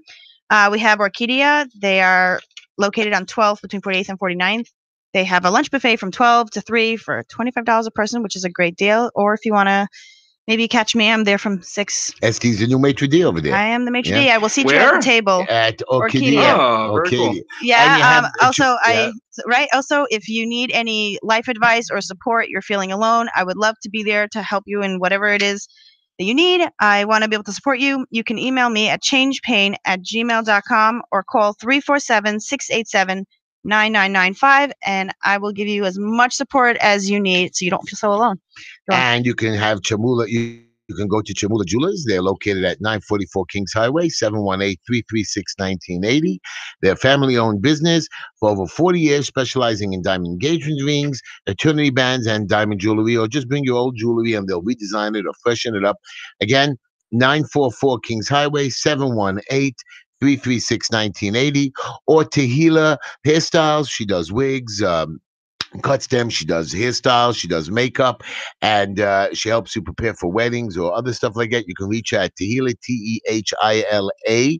We have Orchidia. They are located on 12th between 48th and 49th. They have a lunch buffet from 12 to 3 for $25 a person, which is a great deal. Or if you want to maybe catch me, I'm there from 6. Estee's the new maitre d' over there. I am the maitre Yeah. d'. I will seat you at Where? the table. At Orchidia. Orchidia. Oh, very cool. Yeah. Also, yeah. Also, if you need any life advice or support, you're feeling alone, I would love to be there to help you in whatever it is that you need. I want to be able to support you. You can email me at changepain@gmail.com or call 347-687-9995, and I will give you as much support as you need so you don't feel so alone. Go on. And you can have Chamula. You can go to Chamula Jewelers. They're located at 944 Kings Highway, 718-336-1980. They're a family-owned business for over 40 years, specializing in diamond engagement rings, eternity bands, and diamond jewelry. Or just bring your old jewelry and they'll redesign it or freshen it up. Again, 944 Kings Highway, 718-336-1980. Or Tehila Hairstyles. She does wigs, cuts them. She does hairstyles. She does makeup, and she helps you prepare for weddings or other stuff like that. You can reach her at Tehila, Tehila,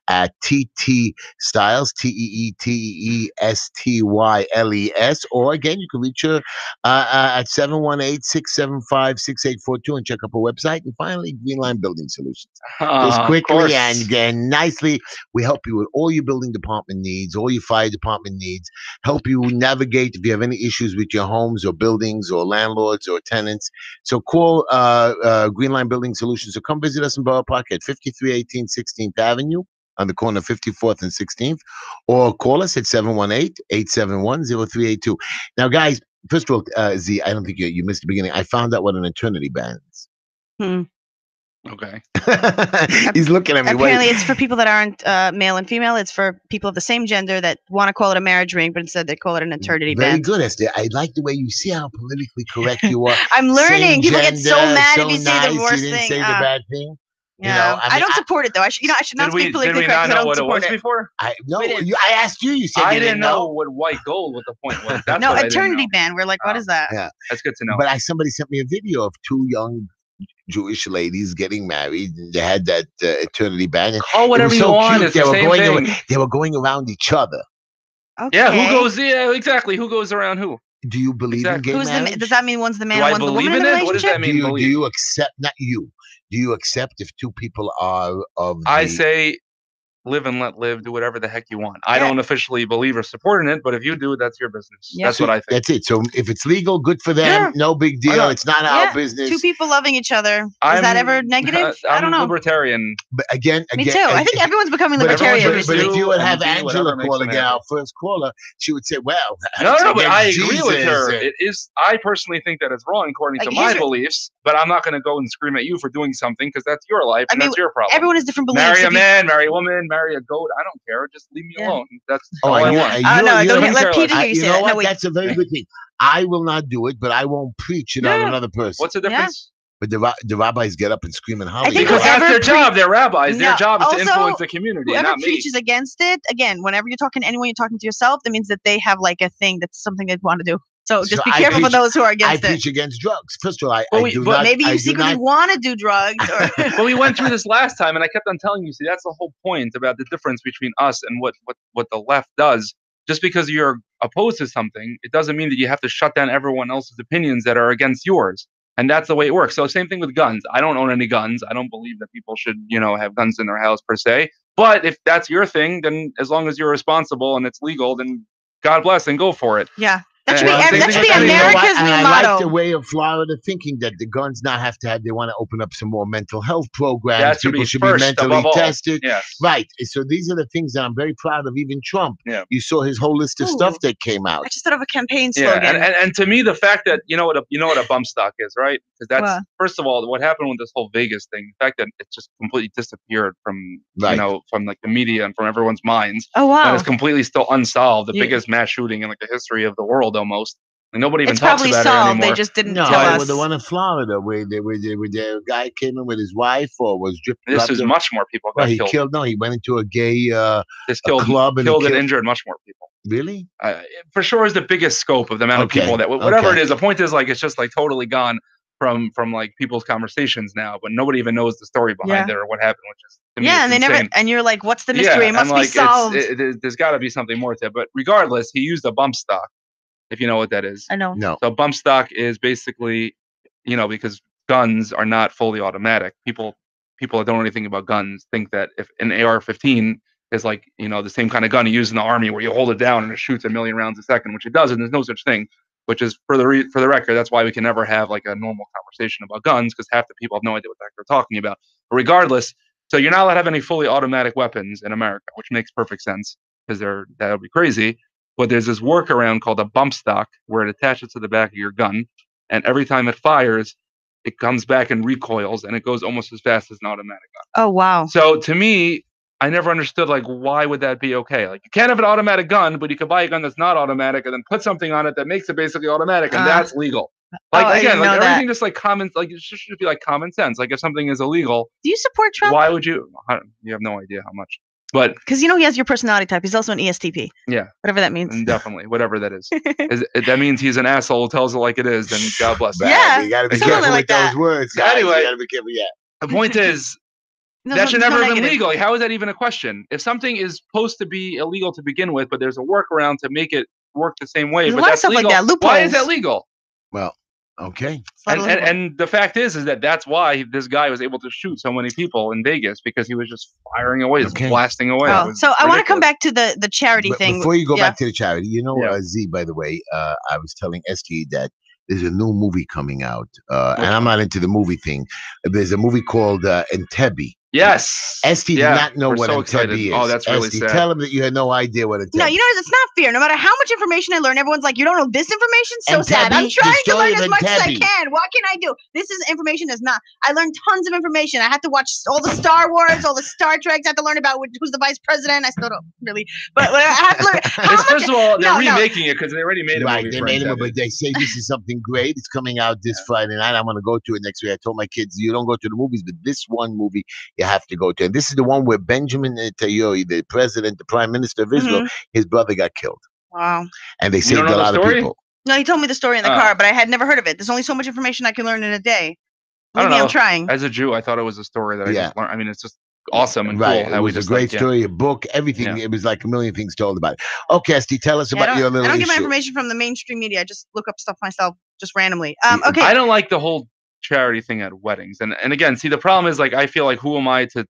at TT Styles, TEETEESTYLES. Or again, you can reach her at 718-675-6842 and check out her website. And finally, Greenline Building Solutions. Just Of quickly course. and again nicely, we help you with all your building department needs, all your fire department needs, help you navigate if you have any issues with your homes or buildings or landlords or tenants. So call Greenline Building Solutions or come visit us in Borough Park at 5318 16th Avenue on the corner of 54th and 16th, or call us at 718-871-0382. Now, guys, first of all, Z, I don't think you missed the beginning. I found out what an eternity ban is. Okay. He's looking at me. Apparently, it's for people that aren't male and female. It's for people of the same gender that want to call it a marriage ring, but instead they call it an eternity Very band. good, Esther. I like the way you see how politically correct you are. I'm learning. Same People get so gender, mad so if you say nice, the worst you didn't thing. say the bad thing. Yeah. You know, I I mean, don't support it though. I should not Did speak we politically not correct. 'Cause I know don't what it support was it. before? I didn't. I asked you. You said I you didn't know what white gold, what the point was. That's No, what I didn't eternity know. band. We're like, what Oh. is that? Yeah. That's good to know. But somebody sent me a video of two young Jewish ladies getting married. And they had that eternity band. And Call it whatever was you so want. cute. It's the same thing. They were going around each other. Okay. Yeah, who goes? Yeah, exactly. Who goes around who? Do you believe Exactly. in gay Who's marriage? does that mean one's the man Do and I one's the believe woman in in the it? What does that relationship? mean? do you accept? Not you. Do you accept if two people are of? I say live and let live, do whatever the heck you want. I don't officially believe or support in it, but if you do, that's your business. Yeah. That's what I think. That's it. So if it's legal, good for them. Yeah. No big Why deal. not? It's not our business. Two people loving each other. Is that ever negative? I don't I'm know. libertarian. But again, Me too. I think everyone's becoming libertarian everyone But should recently. if you would and have be Angela whatever makes calling them happy. our first caller, she would say, "Well, No, it's but against I agree with Jesus her. and- It is. I personally think that it's wrong according Like, to my here's your- beliefs, but I'm not going to go and scream at you for doing something because that's your life and I mean, that's your problem. Everyone has different beliefs. Marry a If you- man, marry a woman, marry a goat. I don't care. Just leave me Yeah. alone. That's Oh, all I and you- want. and Oh, you're- no, you're- don't couldn't let care Peter less. hear you you say know that. what? No, wait. That's a very good thing. I will not do it, but I won't preach it on Yeah. another person. What's the difference? But the rabbis get up and scream and holler. I think Because whoever that's their job. They're rabbis. No, Their job is to also, influence the community, Whoever not me. preaches against it, again, whenever you're talking to anyone, you're talking to yourself. That means that they have like a thing that's something they want to do. So just be I careful for preach- those who are I against it. preach against drugs. First of all, I But do but not. Maybe I you do secretly not- want to do drugs. Or But we went through this last time, and I kept on telling you. See, that's the whole point about the difference between us and what the left does. Just because you're opposed to something, it doesn't mean that you have to shut down everyone else's opinions that are against yours. And that's the way it works. So same thing with guns. I don't own any guns. I don't believe that people should, have guns in their house per se. But if that's your thing, then as long as you're responsible and it's legal, then God bless and go for it. yeah, that should Well, be same that thing should be with anything. America's And new I motto. like the way of Florida thinking that the guns not have to have. They want to open up some more mental health programs. That should People be should first, be mentally above all. tested. Yes. Right. So these are the things that I'm very proud of. Even Trump. Yeah. You saw his whole list of Ooh. stuff that came out. I just thought of a campaign Yeah, slogan. and to me, the fact that you know what a bump stock is, right? Because that's What? first of all, what happened with this whole Vegas thing. The fact that it just completely disappeared from Right. from like the media and from everyone's minds, Oh wow, and it's completely still unsolved. The Yeah. biggest mass shooting in like the history of the world, almost. And nobody even it's talks probably about it solved. anymore. They just didn't No, tell us. well, the one in Florida where the guy came in with his wife or was dripping. This is much more people got Well, he killed. killed. No, he went into a gay This a killed club and killed and killed- injured much more people. Really? For sure is the biggest scope of the amount of Okay, people that whatever okay. it is. The point is like it's just like totally gone from like people's conversations now, but nobody even knows the story behind Yeah. it or what happened, which is to me, Yeah, it's and they insane. never. And you're like, what's the mystery? It must and be like solved. there's got to be something more to it. But regardless, he used a bump stock, if you know what that is. I know. No. So bump stock is basically, because guns are not fully automatic. People that don't know anything about guns think that if an AR-15 is like, the same kind of gun you use in the army where you hold it down and it shoots 1 million rounds a second, which it doesn't. There's no such thing. Which is for the record, that's why we can never have like a normal conversation about guns because half the people have no idea what the heck they're talking about. But regardless, so you're not allowed to have any fully automatic weapons in America, which makes perfect sense because that would be crazy. But there's this workaround called a bump stock where it attaches to the back of your gun, and every time it fires, it comes back and recoils, and it goes almost as fast as an automatic gun. Oh wow. So to me, I never understood like why would that be okay? Like you can't have an automatic gun, but you can buy a gun that's not automatic and then put something on it that makes it basically automatic, and that's legal. Like I again, didn't like know everything that. just like common, like it should be like common sense. Like if something is illegal, Do you support Trump? why would you? You have no idea how much, but Because he has your personality type. He's also an ESTP. yeah, Whatever that means. definitely whatever that is. That means he's an asshole who tells it like it is. Then God bless him. Yeah, You gotta be something careful like with that. those words. Guys. Anyway. You gotta be careful. Yeah. The point is. No, That should no never have been negative. legal. How is that even a question? If something is supposed to be illegal to begin with, but there's a workaround to make it work the same way, There's a but lot of that's stuff like legal, that, why is that loopholes. legal? Well, okay. It's not illegal. And the fact is that that's why this guy was able to shoot so many people in Vegas because he was just firing away, just Okay. blasting away. It Oh, was so I want to come ridiculous. back to the charity But thing. before you go Yeah. back to the charity, Yeah. Z, by the way, I was telling ST that there's a new movie coming out, and I'm one? not into the movie thing. There's a movie called Entebbe. Yes. ST did Yeah, not know we're what so Entebbe excited. is. Oh, that's really ST, sad. tell him that you had no idea what Entebbe No, it's not fair. No matter how much information I learn, everyone's like, you don't know this information? So sad. I'm Entebbe, the trying to story learn of as much as I Entebbe. can. What can I do? This is information that's not. I learned tons of information. I had to watch all the Star Wars, all the Star Treks. I had to learn about who's the vice president. I still don't really. But I have to learn. How It's, much, first of all, they're no. remaking it because they already made a Right, movie they for made him, Entebbe. but they say this is something great. It's coming out this Friday night. I'm going to go to it next week. I told my kids, you don't go to the movies, but this one movie you have to go to. And this is the one where Benjamin Netanyahu, the president, the prime minister of Israel, his brother got killed. Wow. And they You don't saved know a the lot of story? people. No, he told me the story in the Oh. car, but I had never heard of it. There's only so much information I can learn in a day. I don't Believe me, I'm know. trying. As a Jew, I thought it was a story that I Yeah. just learned. I mean, it's just awesome and Right. cool. It How we was a just great like, story, a book, everything. Yeah. It was like a million things told about it. Okay, Steve, tell us Yeah, about your little I don't get my issue. information from the mainstream media. I just look up stuff myself, just randomly. Yeah, Okay. I don't like the whole charity thing at weddings. And again, see, the problem is like I feel like who am I to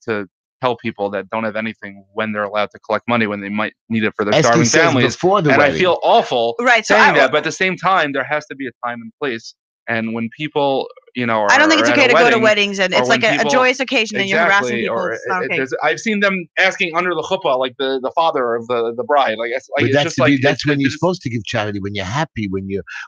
tell people that don't have anything when they're allowed to collect money when they might need it for their Esty starving says families. before the And wedding. I feel awful Right. So saying that, but at the same time, there has to be a time and place. And when people, are, I don't think it's are at okay a to go to wedding, weddings and or it's like when a people- joyous occasion and you're harassing exactly, people. or It's not okay. I've seen them asking under the chuppah, like the father of the bride. Like, But it's that's just like that's when you're it's- supposed to give charity, when you're happy,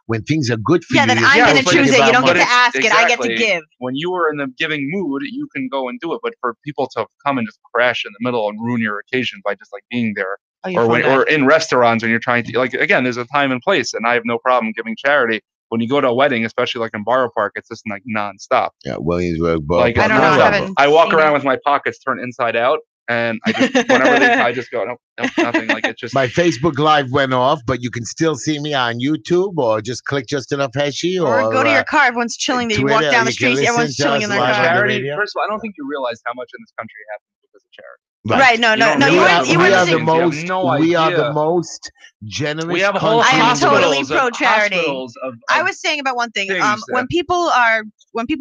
when things are good for Yeah, you. then you're I'm going to supposed choose give it. You out don't get money. to ask it. I get to Exactly. give. When you are in the giving mood, you can go and do it. But for people to come and just crash in the middle and ruin your occasion by just like being there, or in restaurants when you're trying to, like, again, there's a time and place, and I have no problem giving charity. When you go to a wedding, especially like in Borough Park, it's just like nonstop. Yeah, Williamsburg, Like, I don't know. I nonstop. haven't I walk seen around it. with my pockets turned inside out, and I just whenever I just go, nope, nothing. Like, it's just My Facebook Live went off, but you can still see me on YouTube, or just click Just Enough Heshy, Or go to your car. Everyone's chilling there. You walk Twitter, down the you can street. Everyone's listen to chilling us in their live car. on the charity. radio. First of all, I don't think you realize how much in this country happens because of charity. Right. No. You don't You realize weren't what listening. happens. You have no we are idea. the most generous. We have a whole country I am in the totally world. pro charity. hospitals of I was saying about one thing. things When people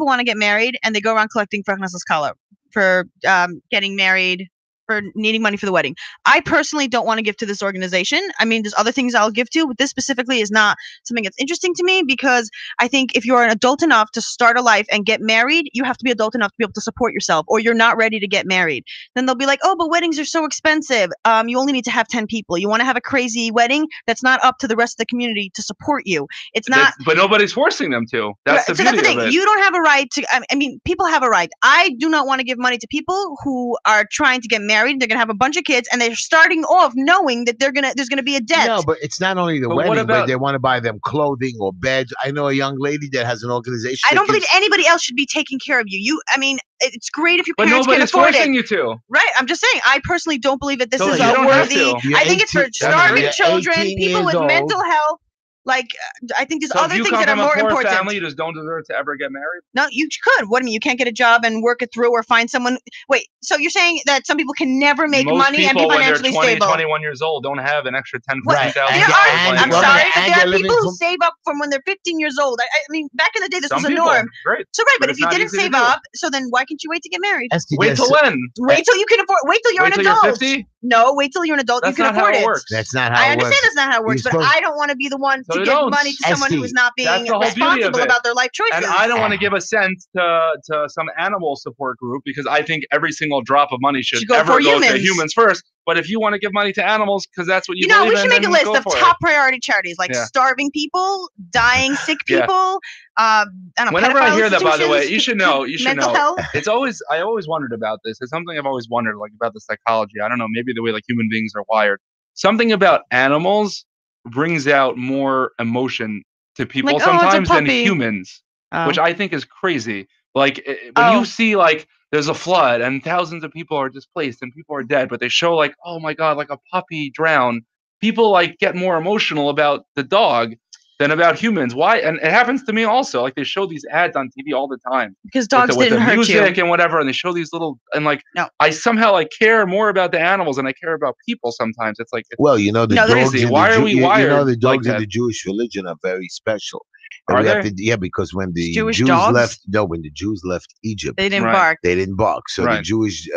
want to get married and they go around collecting for getting married, for needing money for the wedding. I personally don't want to give to this organization. I mean, there's other things I'll give to, but this specifically is not something that's interesting to me, because I think if you're an adult enough to start a life and get married, you have to be adult enough to be able to support yourself, or you're not ready to get married. Then they'll be like, oh, but weddings are so expensive. You only need to have 10 people. You want to have a crazy wedding that's not up to the rest of the community to support you. It's not. But nobody's forcing them to. That's the beauty That's the thing. of it. You don't have a right to. I mean, people have a right. I do not want to give money to people who are trying to get married. They're gonna have a bunch of kids, and they're starting off knowing that there's gonna be a debt. No, but it's not only the But what wedding, but about- they want to buy them clothing or beds. I know a young lady that has an organization. I don't that believe gives- anybody else should be taking care of you. I mean, it's great if your But parents can nobody's afford forcing it. you to. Right. I'm just saying. I personally don't believe that this So is you a don't have worthy. to. You're I think it's for 18 starving you're children, 18 people with years mental old. health. Like, I think there's So if other you things come that are from a more poor important. family, you just don't deserve to ever get married. No, you could. What do you mean? You can't get a job and work it through, or find someone. Wait, so you're saying that some people can never make Most money and be people, when they're financially 20, stable? 21 years old, don't have an extra 10, What? 15,000. There are. I'm well, sorry, and but there they're are living people who from- save up from when they're 15 years old. I mean, back in the day, this Some was a people, norm. great. So right, but But if it's you not didn't easy to save do. up, so then why can't you wait to get married? Esty, Wait till when? Wait till you can afford. Wait till you're Wait an till you're adult. 50? No, wait till you're an adult. That's you can not afford how it it. works. That's not how I it understand works. that's not how it works, You're but supposed- I don't want to be the one So to you give don't. money to someone who Esty, is not that's being the whole beauty of responsible it. about their life choices. And I don't want to give a cent to some animal support group, because I think every single drop of money should Should go ever for go to humans. humans first. But if you want to give money to animals because that's what you You know, believe we should in, make a then list go of for top priority charities, like Yeah. starving people, dying sick Yeah. people. I don't know, Whenever I pedophile hear that, by the way, institutions, you should know. You should mental know. health. I always wondered about this. It's something I've always wondered, like, about the psychology. I don't know, maybe the way like human beings are wired. Something about animals brings out more emotion to people Like, oh, it's a sometimes than puppy. humans, Oh. which I think is crazy. Like, when Oh. you see like there's a flood and thousands of people are displaced and people are dead, but they show like, oh my God, like a puppy drown. People like get more emotional about the dog than about humans. Why? And it happens to me also. Like, they show these ads on TV all the time Because dogs with the didn't hurt music you. and whatever, and they show these little, and like, No. I somehow like care more about the animals than I care about people sometimes. It's like, Well, you know the No, dogs. crazy. In Why the are we you know wired the dogs like in that? the Jewish religion are very special. Are we have they? to, yeah, because when the Jewish Jews dogs? left, no, when the Jews left Egypt, They didn't Right. bark. they didn't bark. So the Right. Jewish,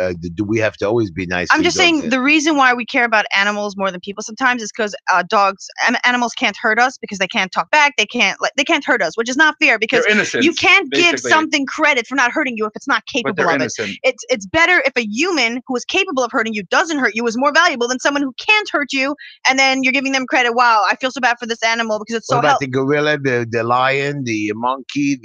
we have to always be nice. I'm to just the dogs saying the reason why we care about animals more than people sometimes is because animals can't hurt us because they can't talk back. They can't hurt us, which is not fair, because They're innocent. you can't give basically. something credit for not hurting you if it's not But capable they're of it. innocent. It's better if a human who is capable of hurting you doesn't hurt you, is more valuable than someone who can't hurt you, and then you're giving them credit. Wow, I feel so bad for this animal because it's What so about healthy. the gorilla, the lion, the monkey,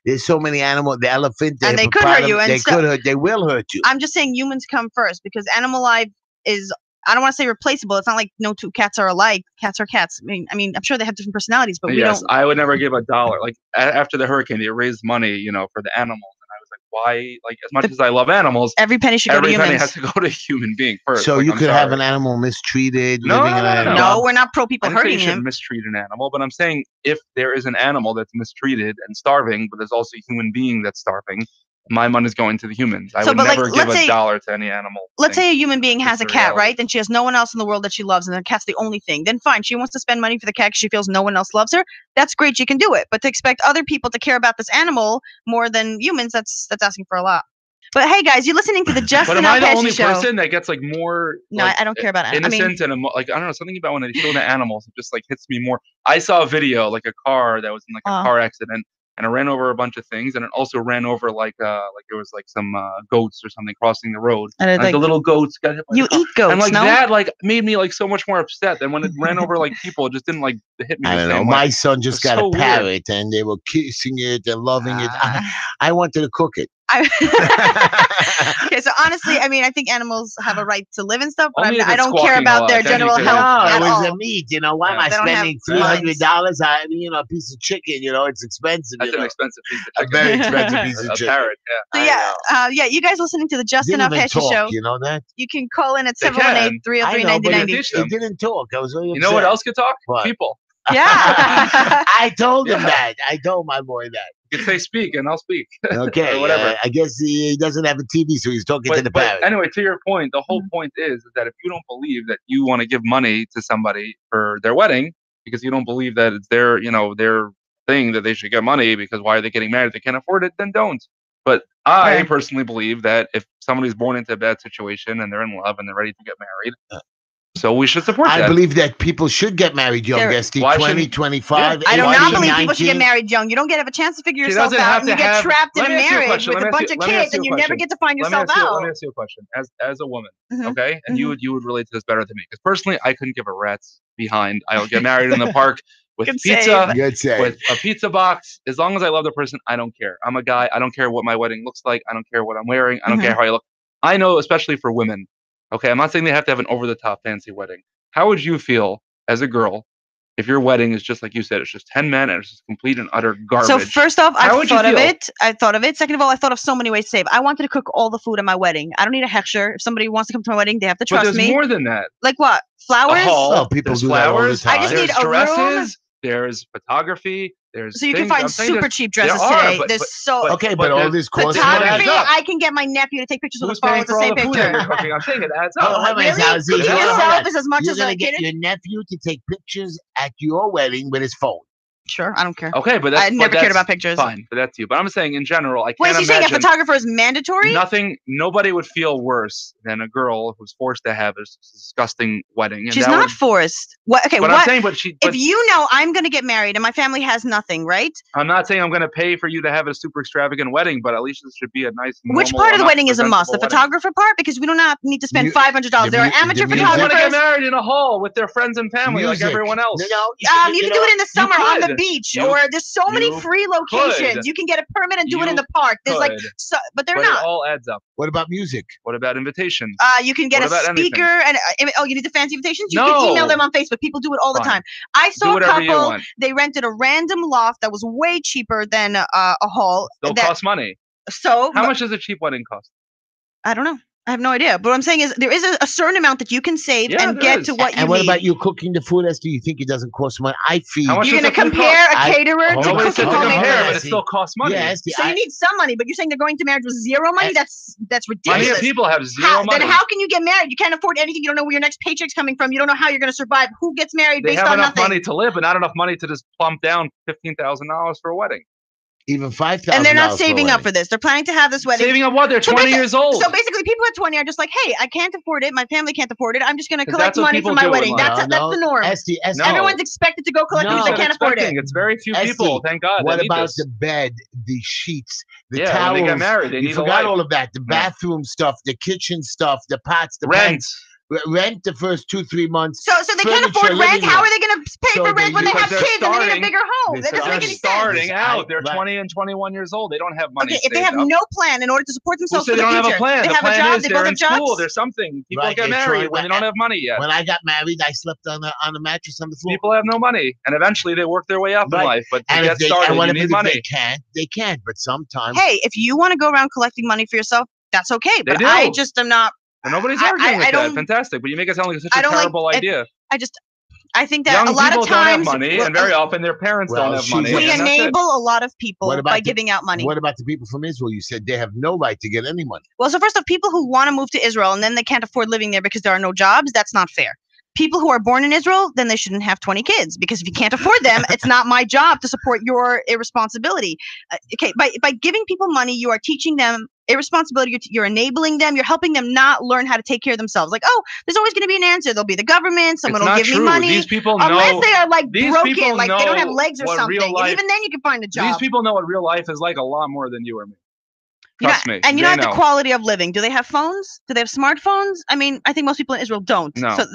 there's so many animals, the elephant, the And they could hurt you, hippopotamus, and they so- could hurt, they will hurt you. I'm just saying humans come first, because animal life is, I don't want to say replaceable. It's not like no two cats are alike. Cats are cats. I mean, I'm sure they have different personalities, but we Yes, don't. I would never give $1. Like, after the hurricane, they raised money, for the animals, and I was like, why? Like, as much as I love animals, Every penny should go to every penny humans. has to go to a human being first. So Like, you I'm could have sorry. an animal mistreated, No, living in no, a no, No, we're not pro people I didn't say you hurting should him. mistreat an animal, but I'm saying if there is an animal that's mistreated and starving, but there's also a human being that's starving, my money's going to the humans. I So, would but, like, never give let's say- $1 to any animal. Let's thing. say a human being has a It's the cat, reality. right? Then she has no one else in the world that she loves, and the cat's the only thing. Then fine, she wants to spend money for the cat because she feels no one else loves her. That's great, she can do it. But to expect other people to care about this animal more than humans, that's asking for a lot. But hey, guys, you're listening to the But Justin am I the Alpeshi only show. person that gets like more? No, like, I don't care about it. I mean, innocent and like I don't know, something about when they show the animals, it just like hits me more. I saw a video like a car that was in like a car accident, and it ran over a bunch of things, and it also ran over like there was like some goats or something crossing the road, and like the little goats got hit by you the car. eat goats, and like no? that like made me like so much more upset than when it ran over like people. It just didn't like hit me I the don't know. same way. My son just It's got so a weird. parrot, and they were kissing it and loving it. I wanted to cook it. Okay, so honestly, I mean, I think animals have a right to live and stuff, but Only if I it's don't care squawking a about lot, their then you general can- health No, at it was all. the meat. You know, why am I They don't have spending feelings. $300? A piece of chicken. You know, it's expensive. That's you an know? expensive piece A of chicken. very expensive piece of A chicken. parrot, yeah. So yeah, you guys listening to the Justin Didn't even Alpeshi talk. show. You know that? You can call in at They can. 718-303-9090. teach He them. didn't talk. I was really upset. You know what else could talk? What? People. Yeah. I told him Yeah. that. I told my boy that. You could say speak and I'll speak. Okay, Or whatever. I guess he doesn't have a TV, so he's talking to the But parrot. anyway, to your point, the whole point is that if you don't believe that you want to give money to somebody for their wedding because you don't believe that it's their, their thing that they should get money because why are they getting married? If they can't afford it, then don't. But I Right. personally believe that if somebody's born into a bad situation and they're in love and they're ready to get married, so we should support I that. believe that people should get married young, Esty. Why 20, shouldn't- 25, I do 18, not believe people should 19. get married young. You don't get a chance to figure She yourself doesn't out, have and you to get have- trapped in Let a me ask you a marriage question. with Let a me ask bunch you- of let me ask kids, you and a you never question. get to find Let me yourself ask you, out. let me ask you a question. As a woman, Mhm. okay, and Mhm. you would relate to this better than me because personally, I couldn't give a rat's behind. I'll get married in the park with Good pizza, save. Good say. with a pizza box. As long as I love the person, I don't care. I'm a guy. I don't care what my wedding looks like. I don't care what I'm wearing. I don't care how I look. I know, especially for women. Okay, I'm not saying they have to have an over-the-top fancy wedding. How would you feel as a girl if your wedding is just like you said, it's just 10 men and it's just complete and utter garbage? So first off, How I would you thought of feel? it. I thought of it. Second of all, I thought of so many ways to save. I wanted to cook all the food at my wedding. I don't need a hechsher. If somebody wants to come to my wedding, they have to But trust there's me. more than that. Like what? A Flowers? hall, Oh, people there's do that all the flowers, time. I just there's need a room. dresses, there's photography, there's So you can things. find I'm saying super there's- cheap there dresses are, today. but- There's but- so Okay, but all there's- this costs It adds photography. up. I can get my nephew to take pictures of Who's the phone paying with for the all same the food that picture. you're cooking? I'm saying it adds Oh, up. wait a minute, Really? Zazzy, Cooking hold on, hold yourself on. is as much You're as a gonna get kid. your nephew to take pictures at your wedding with his phone. Sure, I don't care. Okay, but that's I never but cared that's about pictures. Fine, but that's you. But I'm saying in general, I Wait, can't so you're saying a imagine photographer is mandatory? nobody would feel worse than a girl who's forced to have a disgusting wedding. And She's that not would, forced. What? Okay, but what? I'm saying, but If you know I'm going to get married and my family has nothing, right? I'm not saying I'm going to pay for you to have a super extravagant wedding, but at least it should be a nice. Which normal part of the enough wedding is a must? The presentable wedding. photographer part? Because we do not need to spend Mu- $500. There are the amateur music- People want to get photographers. married in a hall with their friends and family like Music. everyone else. No, You can do it in the summer on the could. beach, You- or there's so many you free locations. could. You can get a permit and do it in You the park. There's like, could. so, but they're But it not. all adds up. What about music? What about invitations? You can get What a about anything? speaker, and you need the fancy invitations. You can No. email them on Facebook. People do it all the Fine. time. I Do saw a whatever you couple. want. They rented a random loft that was way cheaper than a hall. They'll that, cost money. so How much does a cheap wedding cost? I don't know. I have no idea. But what I'm saying is there is a certain amount that you can save Yeah, and there get is. to what you And what need. about you cooking the food, Esther? You think it doesn't cost money? I feed. How much You're does going to the food compare a I- caterer to Hold Nobody on, said cooking to hold on, homemade compare, hold but on. food. it still costs money. Yeah, Esther, So you need some money, but you're saying they're going to marriage with zero money? That's Plenty ridiculous. of people have zero How, money. then how can you get married? You can't afford anything. You don't know where your next paycheck's coming from. You don't know how you're going to survive. Who gets married They based have on enough nothing? money to live, but not enough money to just plump down $15,000 for a wedding. even $5,000. And they're not for a saving up wedding. for this. They're planning to have this wedding. Saving up what? They're So 20 basi- years old. So basically, people at 20 are just like, hey, I can't afford it. My family can't afford it. I'm just going to 'Cause collect that's what money for people my do in wedding. life. That's the norm. Esther, No. Everyone's expected to go collect No. because they can't afford it. Expecting. It's very few Esty, people. Thank God. What that need about this. the bed, the sheets, the Yeah, towels? when they get married, they you need a forgot life. all of that. The Yeah. bathroom stuff, the kitchen stuff, the pots, the Rent. pans. Rent the first 2-3 months. So they can't Furniture, afford rent. living How room. are they going to pay So for rent when they- they have because kids they're and they need a starting- bigger home? they're That doesn't They're make any sense. starting out. I- They're right. 20 and 21 years old. They don't have money. Okay, if they have saved up. no plan in order to support Who themselves said for they the don't future, have a plan? they The have a plan job, is they they're both in have school. jobs. There's something. People Right, get they're married trying- when they don't have money yet. When I got married, I slept on a mattress on the floor. People have no money, and eventually they work their way up Right. in life. But to and get if they, started, and what you if need if money. they can't? They can't. But sometimes. Hey, if you want to go around collecting money for yourself, that's okay. But do. I just am not. And nobody's I- arguing I with that. don't- Fantastic. But you make it sound like it's such I a don't like- terrible idea. I think that Young a lot people of times don't have money, and very often their parents Well, don't have she's money. a- we and that's it. enable a lot of people What about by the- giving out money. What about the people from Israel? You said they have no right to get any money. Well, so first off, people who want to move to Israel and then they can't afford living there because there are no jobs, that's not fair. People who are born in Israel, then they shouldn't have 20 kids because if you can't afford them, it's not my job to support your irresponsibility. Okay, by giving people money, you are teaching them irresponsibility. You're enabling them. You're helping them not learn how to take care of themselves. Like, oh, there's always going to be an answer. There'll be the government. Someone It's will not give me true. money. These people Unless know. they are like These broken, people like they don't have know legs or what something. real And life- even then you can find a job. These people know what real life is like a lot more than you or me. You know, Trust me. and you they know, the quality of living. Do they have phones? Do they have smartphones? I mean, I think most people in Israel don't. No. So,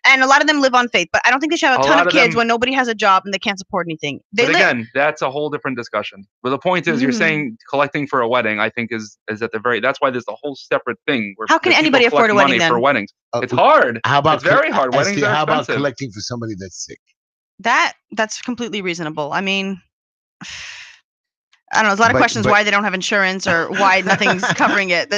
and a lot of them live on faith. But I don't think they should have a ton lot of of kids them- when nobody has a job and they can't support anything. They But live. again, that's a whole different discussion. But the point is, you're saying collecting for a wedding, I think is at the very. That's why there's a whole separate thing where How can people anybody afford collect a wedding money then? for weddings? It's hard. How about It's very hard. Weddings are how about expensive. collecting for somebody that's sick? That's completely reasonable. I mean, I don't know. There's a lot of questions why they don't have insurance or why nothing's covering it.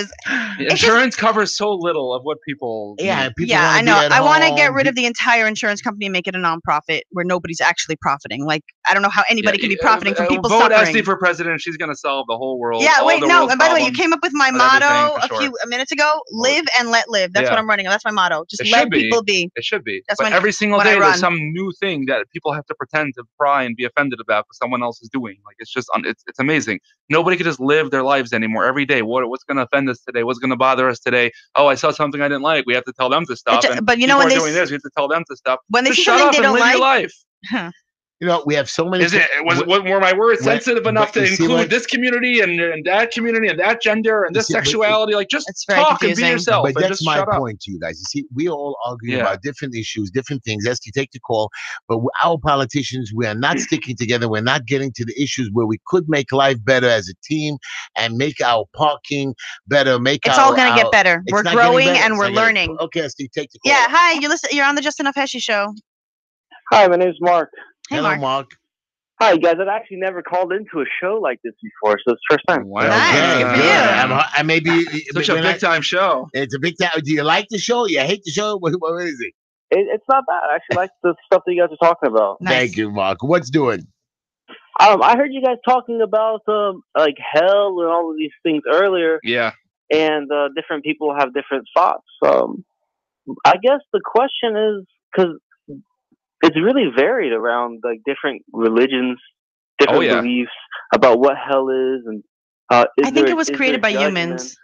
Insurance covers so little of what people. Yeah, need. people. I know. I want to get rid of of the entire insurance company and make it a nonprofit where nobody's actually profiting. Like, I don't know how anybody can be profiting from people vote suffering. Heshy for president. She's going to solve the whole world. Yeah, all wait, the no. world's And by the way, you problems came up with my with motto everything, for a sure. few minutes ago. Live and let live. That's Yeah. what I'm running on. That's my motto. Just It let should be. people be. It should be. That's But when- every single when I day, there's run. some new thing that people have to pretend to pry and be offended about because someone else is doing. Like it's just, it's amazing. Nobody can just live their lives anymore. Every day, what's going to offend us today? What's going to bother us today? Oh, I saw something I didn't like. We have to tell them to stop. But you know, people when are they doing this, we have to tell them to stop. when they Just see shut something up they and don't live like, your life. You know, we have so many. Is it were my words When- sensitive enough but to you see include what- this community and that community and that gender and You this see, but- sexuality? Like just It's very talk confusing. and be yourself. But and that's just my shut up. point to you guys. You see, we all argue Yeah. about different issues, different things. Esty, take the call. But our politicians, we are not sticking together. We're not getting to the issues where we could make life better as a team and make our parking better. it's all going to get better. It's We're not getting growing better. and It's we're not getting- learning. Okay, Esty, take the call. Yeah, hi. You're on the Just Enough Heshy show. Hi, my name's Mark. Hey, Hello, Mark. Mark. Hi, guys. I've actually never called into a show like this before, so it's the first time. Wow. Nice, good for you. I maybe Such a big time show. It's a big time. Do you like the show? You hate the show? What is it? It's not bad. I actually like the stuff that you guys are talking about. Nice. Thank you, Mark. What's doing? I heard you guys talking about like hell and all of these things earlier, Yeah. and different people have different thoughts. I guess the question is because it's really varied around like different religions, different yeah. beliefs about what hell is, and I think it was created by humans.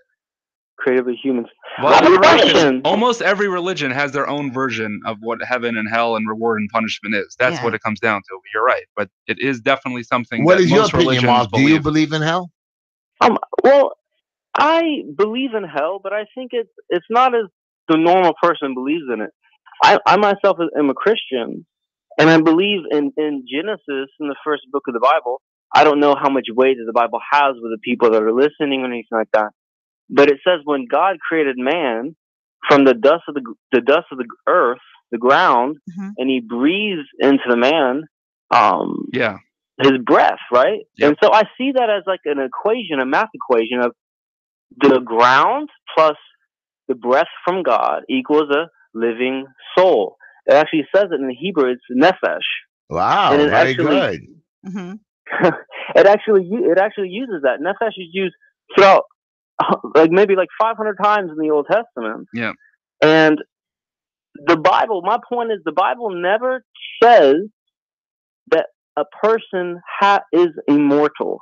Created by humans. Well, Good you're right. 'Cause question. almost every religion has their own version of what heaven and hell and reward and punishment is. That's Yeah. what it comes down to. You're right, but it is definitely something. What that is your most opinion, religions Mark? Do you believe. believe in hell? Well, I believe in hell, but I think it's not as the normal person believes in it. I myself am a Christian, and I believe in Genesis, in the first book of the Bible. I don't know how much weight that the Bible has with the people that are listening or anything like that, but it says when God created man from the dust of the earth, the ground, Mhm. and He breathes into the man. Yeah. His breath, right? Yep. And so I see that as like an equation, a math equation of the ground plus the breath from God equals a living soul. It actually says it in Hebrew, it's nefesh. Wow, And it very actually- good. hmm It actually uses that. Nefesh is used throughout like maybe like 500 times in the Old Testament. Yeah. And the Bible, my point is the Bible never says that a person is immortal.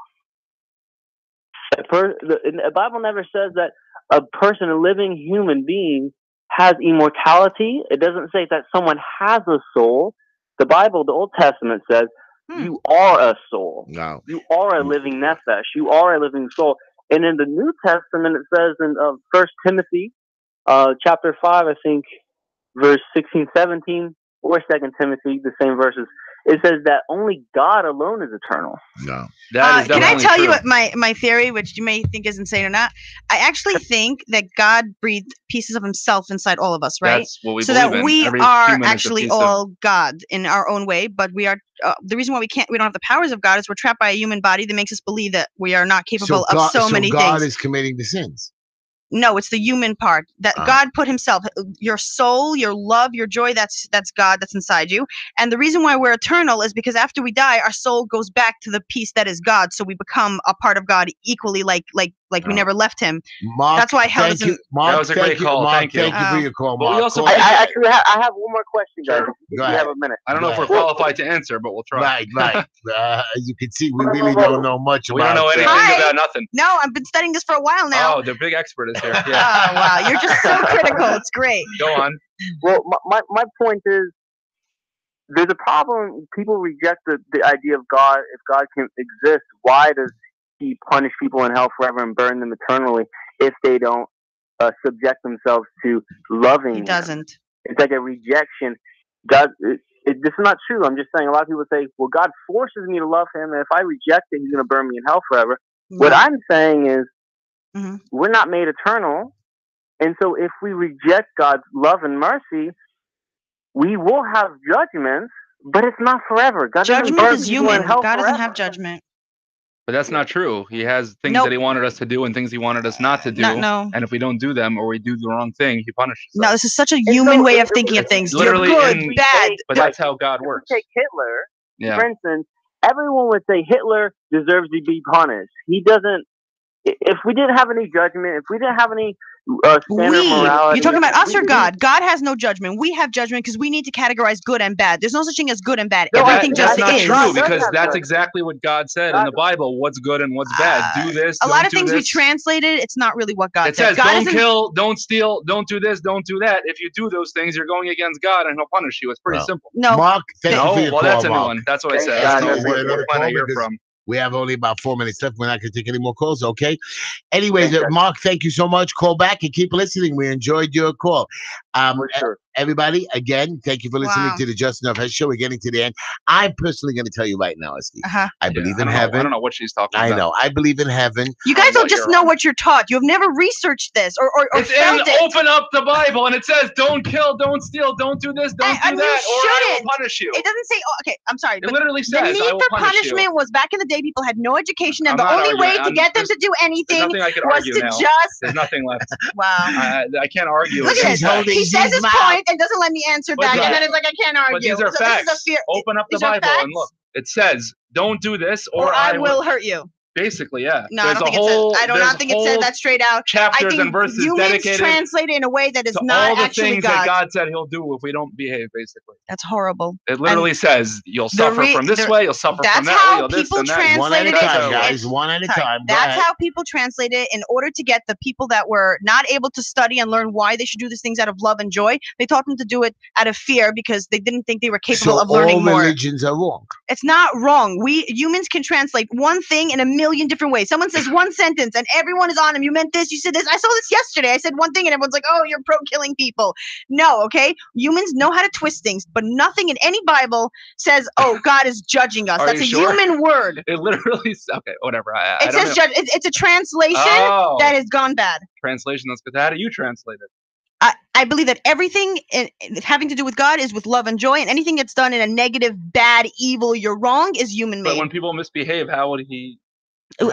The Bible never says that a person, a living human being, has immortality. It doesn't say that someone has a soul. The Bible, the Old Testament says, you are a soul. No. You are a living nefesh. You are a living soul. And in the New Testament, it says in 1 Timothy chapter 5, I think, verse 16, 17, or 2 Timothy, the same verses, it says that only God alone is eternal. No. That is can I definitely tell you true. what my theory, which you may think is insane or not? I actually think that God breathed pieces of Himself inside all of us, right? That's what we so believe that in. we Every are human is a actually piece all God in our own way, but we are. The reason why we don't have the powers of God is we're trapped by a human body that makes us believe that we are not capable of so many God things. is committing the sins. No, it's the human part that God put Himself, your soul, your love, your joy. That's God that's inside you. And the reason why we're eternal is because after we die, our soul goes back to the piece that is God. So we become a part of God equally, like Like we Oh. never left him. Mark, That's why hell thank doesn't. you. Mark, That was a thank great you. call. Mark, Thank you. thank you for Oh. your call, But we Mark. also Call I believe- back. actually I have one more question, guys. Sure. If Go you ahead. have a minute. I don't know if we're Go ahead. qualified to answer, but we'll try. Right. As you can see, we really don't know much We don't about know anything Hi. about nothing. No, I've been studying this for a while now. Oh, the big expert is here. Oh Yeah. wow, you're just so critical. It's great. Go on. Well, my point is, there's a problem. People reject the idea of God. If God can exist, why does He punish people in hell forever and burn them eternally if they don't subject themselves to loving He Him? doesn't. It's like a rejection. God, this is not true. I'm just saying. A lot of people say, "Well, God forces me to love Him, and if I reject it, He's going to burn me in hell forever." What No. I'm saying is, Mhm. we're not made eternal, and so if we reject God's love and mercy, we will have judgments, but it's not forever. God doesn't Judgment burn is people in human. hell God doesn't forever. have judgment. But that's not true. He has things Nope. that he wanted us to do and things he wanted us not to do. No. And if we don't do them or we do the wrong thing, he punishes No, us. this is such a And human so way if- of thinking of if- things. Literally You're good, in- bad. But that's how God If we works. take Hitler, Yeah. for instance, everyone would say Hitler deserves to be punished. He doesn't. If we didn't have any judgment, if we didn't have any standard of morality, You're talking about us or we- God? God has no judgment. We have judgment because we need to categorize good and bad. There's no such thing as good and bad. No, Everything that's just not is. true God does because have that's judgment. exactly what God said in God- the Bible. What's good and what's bad. Do this. A lot don't of do things we this. translated, it's not really what God It said. says God don't isn't- kill, don't steal, don't do this, don't do that. If you do those things, you're going against God and he'll punish you. It's pretty Well, simple. No, Mark, thank you No, for your well, call, that's a new Mark. one. That's what I Thank said. God. I don't know Is there what another planet call? you're Because from. we have only about 4 minutes left. We're not going to take any more calls, okay? Anyways, Thank God. Mark, thank you so much. Call back and keep listening. We enjoyed your call. For sure. Everybody, again, thank you for listening Wow. to the Justin of Heshy show. We're getting to the end. I'm personally going to tell you right now, Steve. uh-huh. I Yeah, believe I in don't know. heaven. I don't know what she's talking I about. know. I believe in heaven. You guys what don't just you're know on. what you're taught. You have never researched this or It's in felt it. open up the Bible and it says don't kill, don't steal, don't do this, don't do And you that, or I will shouldn't. punish you. It doesn't say. Oh, okay, I'm sorry, It but literally the says need I will for punish punishment you. was back in the day. People had no education, and I'm the not only way arguing. to get them to do There's anything nothing I can was argue to now. just. There's nothing left. Wow. I can't argue. Look against at He's this. that. holding He says his his mouth. point and doesn't let me answer But back, these and are- then it's like I can't argue. But these are so facts. This is a fear. Open up the these are Bible and facts? look. It says don't do this Or I will hurt you. Basically, yeah. No, I There's don't a think whole, it says. I do there's not think it said whole that straight out. I chapters think and verses humans dedicated translate it in a way that is to not all the actually things God. that God said He'll do if we don't behave. Basically, That's horrible. it literally says you'll the suffer re- from this the- way, you'll suffer that's from that how way, you'll this people and that. trans- One at a Translated time, it. guys. One at a Sorry, time. Go that's ahead. how people translate it in order to get the people that were not able to study and learn why they should do these things out of love and joy. They taught them to do it out of fear because they didn't think they were capable So of learning all more. religions are wrong. It's not wrong. We humans can translate one thing in a million different ways. Someone says one sentence and everyone is on him. You meant this, you said this. I saw this yesterday. I said one thing and everyone's like, oh, you're pro killing people. No, okay? Humans know how to twist things, but nothing in any Bible says, oh, God is judging us. Are That's you a sure? human word. It literally, okay, whatever. I It don't says know. judge. It's a translation Oh, that has gone bad. translation. That's good. How do you translate it? I believe that everything having to do with God is with love and joy, and anything that's done in a negative, bad, evil, you're wrong is human But made. when people misbehave, how would he? Do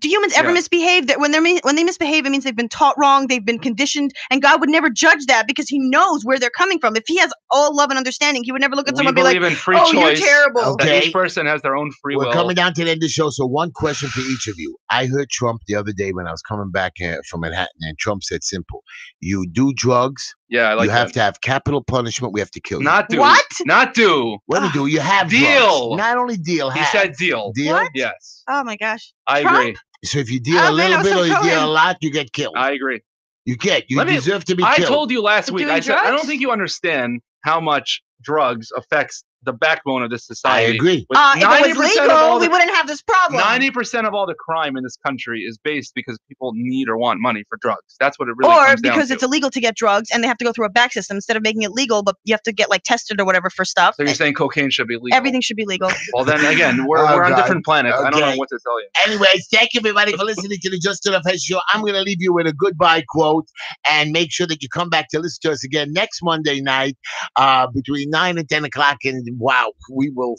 humans ever Yeah. misbehave? That when they misbehave, it means they've been taught wrong, they've been conditioned, and God would never judge that because He knows where they're coming from. If He has all love and understanding, He would never look at We someone and be like, believe in free "Oh, you're choice. terrible." Okay. That each person has their own free We're will. coming down to the end of the show. So one question for each of you. I heard Trump the other day when I was coming back from Manhattan, and Trump said simple. You do drugs, Yeah, I like you have that. to have capital punishment, we have to kill you. Not do. What? Not do. What do you do? You have Deal. drugs. Not only deal, He have. said deal. Deal? What? Yes, Oh my gosh. I Trump? agree. So if you deal Oh, a man, I little was bit so or you pro deal a him. lot, you get killed. I agree. You get. You Let me- deserve to be I killed. told you last week. Doing I said I don't drugs? think you understand how much drugs affects the backbone of this I society. agree. With If it was 90% of legal, all we the wouldn't have this problem. 90% of all the crime in this country is based because people need or want money for drugs. That's what it really Or comes down because to. it's illegal to get drugs and they have to go through a back system instead of making it legal, but you have to get like tested or whatever for stuff. So you're saying cocaine should be legal? Everything should be legal. Well, then again, we're Oh, on God. different planets. I don't know Okay. what to tell you. Anyways, thank you everybody for listening to the Just Enough Head Show. I'm going to leave you with a goodbye quote and make sure that you come back to listen to us again next Monday night between 9 and 10 o'clock. And wow, we will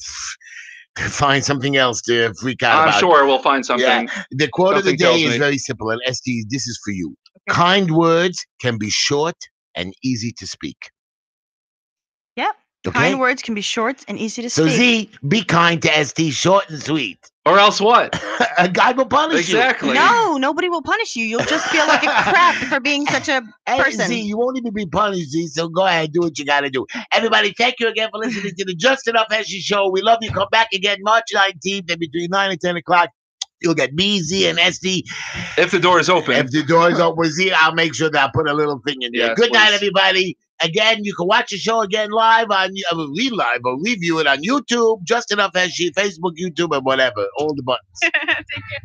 find something else to freak out I'm about. sure we'll find something. The quote of the Something tells day is me. very simple. And ST, this is for you. Okay. Kind words can be short and easy to speak. Yep. Okay? Kind words can be short and easy to So speak. Z, be kind to ST, short and sweet. Or else what? A guy will punish you. Exactly. No, nobody will punish you. You'll just feel like a crap for being such a Hey, person. Z, you won't even be punished, Z. So go ahead, do what you got to do. Everybody, thank you again for listening to the Just Enough Heshy Show. We love you. Come back again March 19th and between 9 and 10 o'clock. You'll get me, Z, and SD. If the door is open. If the door is open, Z, I'll make sure that I put a little thing in there. Yes, Good night, please. everybody. Again, you can watch the show again live on review it on YouTube, Just Enough Heshy, Facebook, YouTube, and whatever. All the buttons. Take care.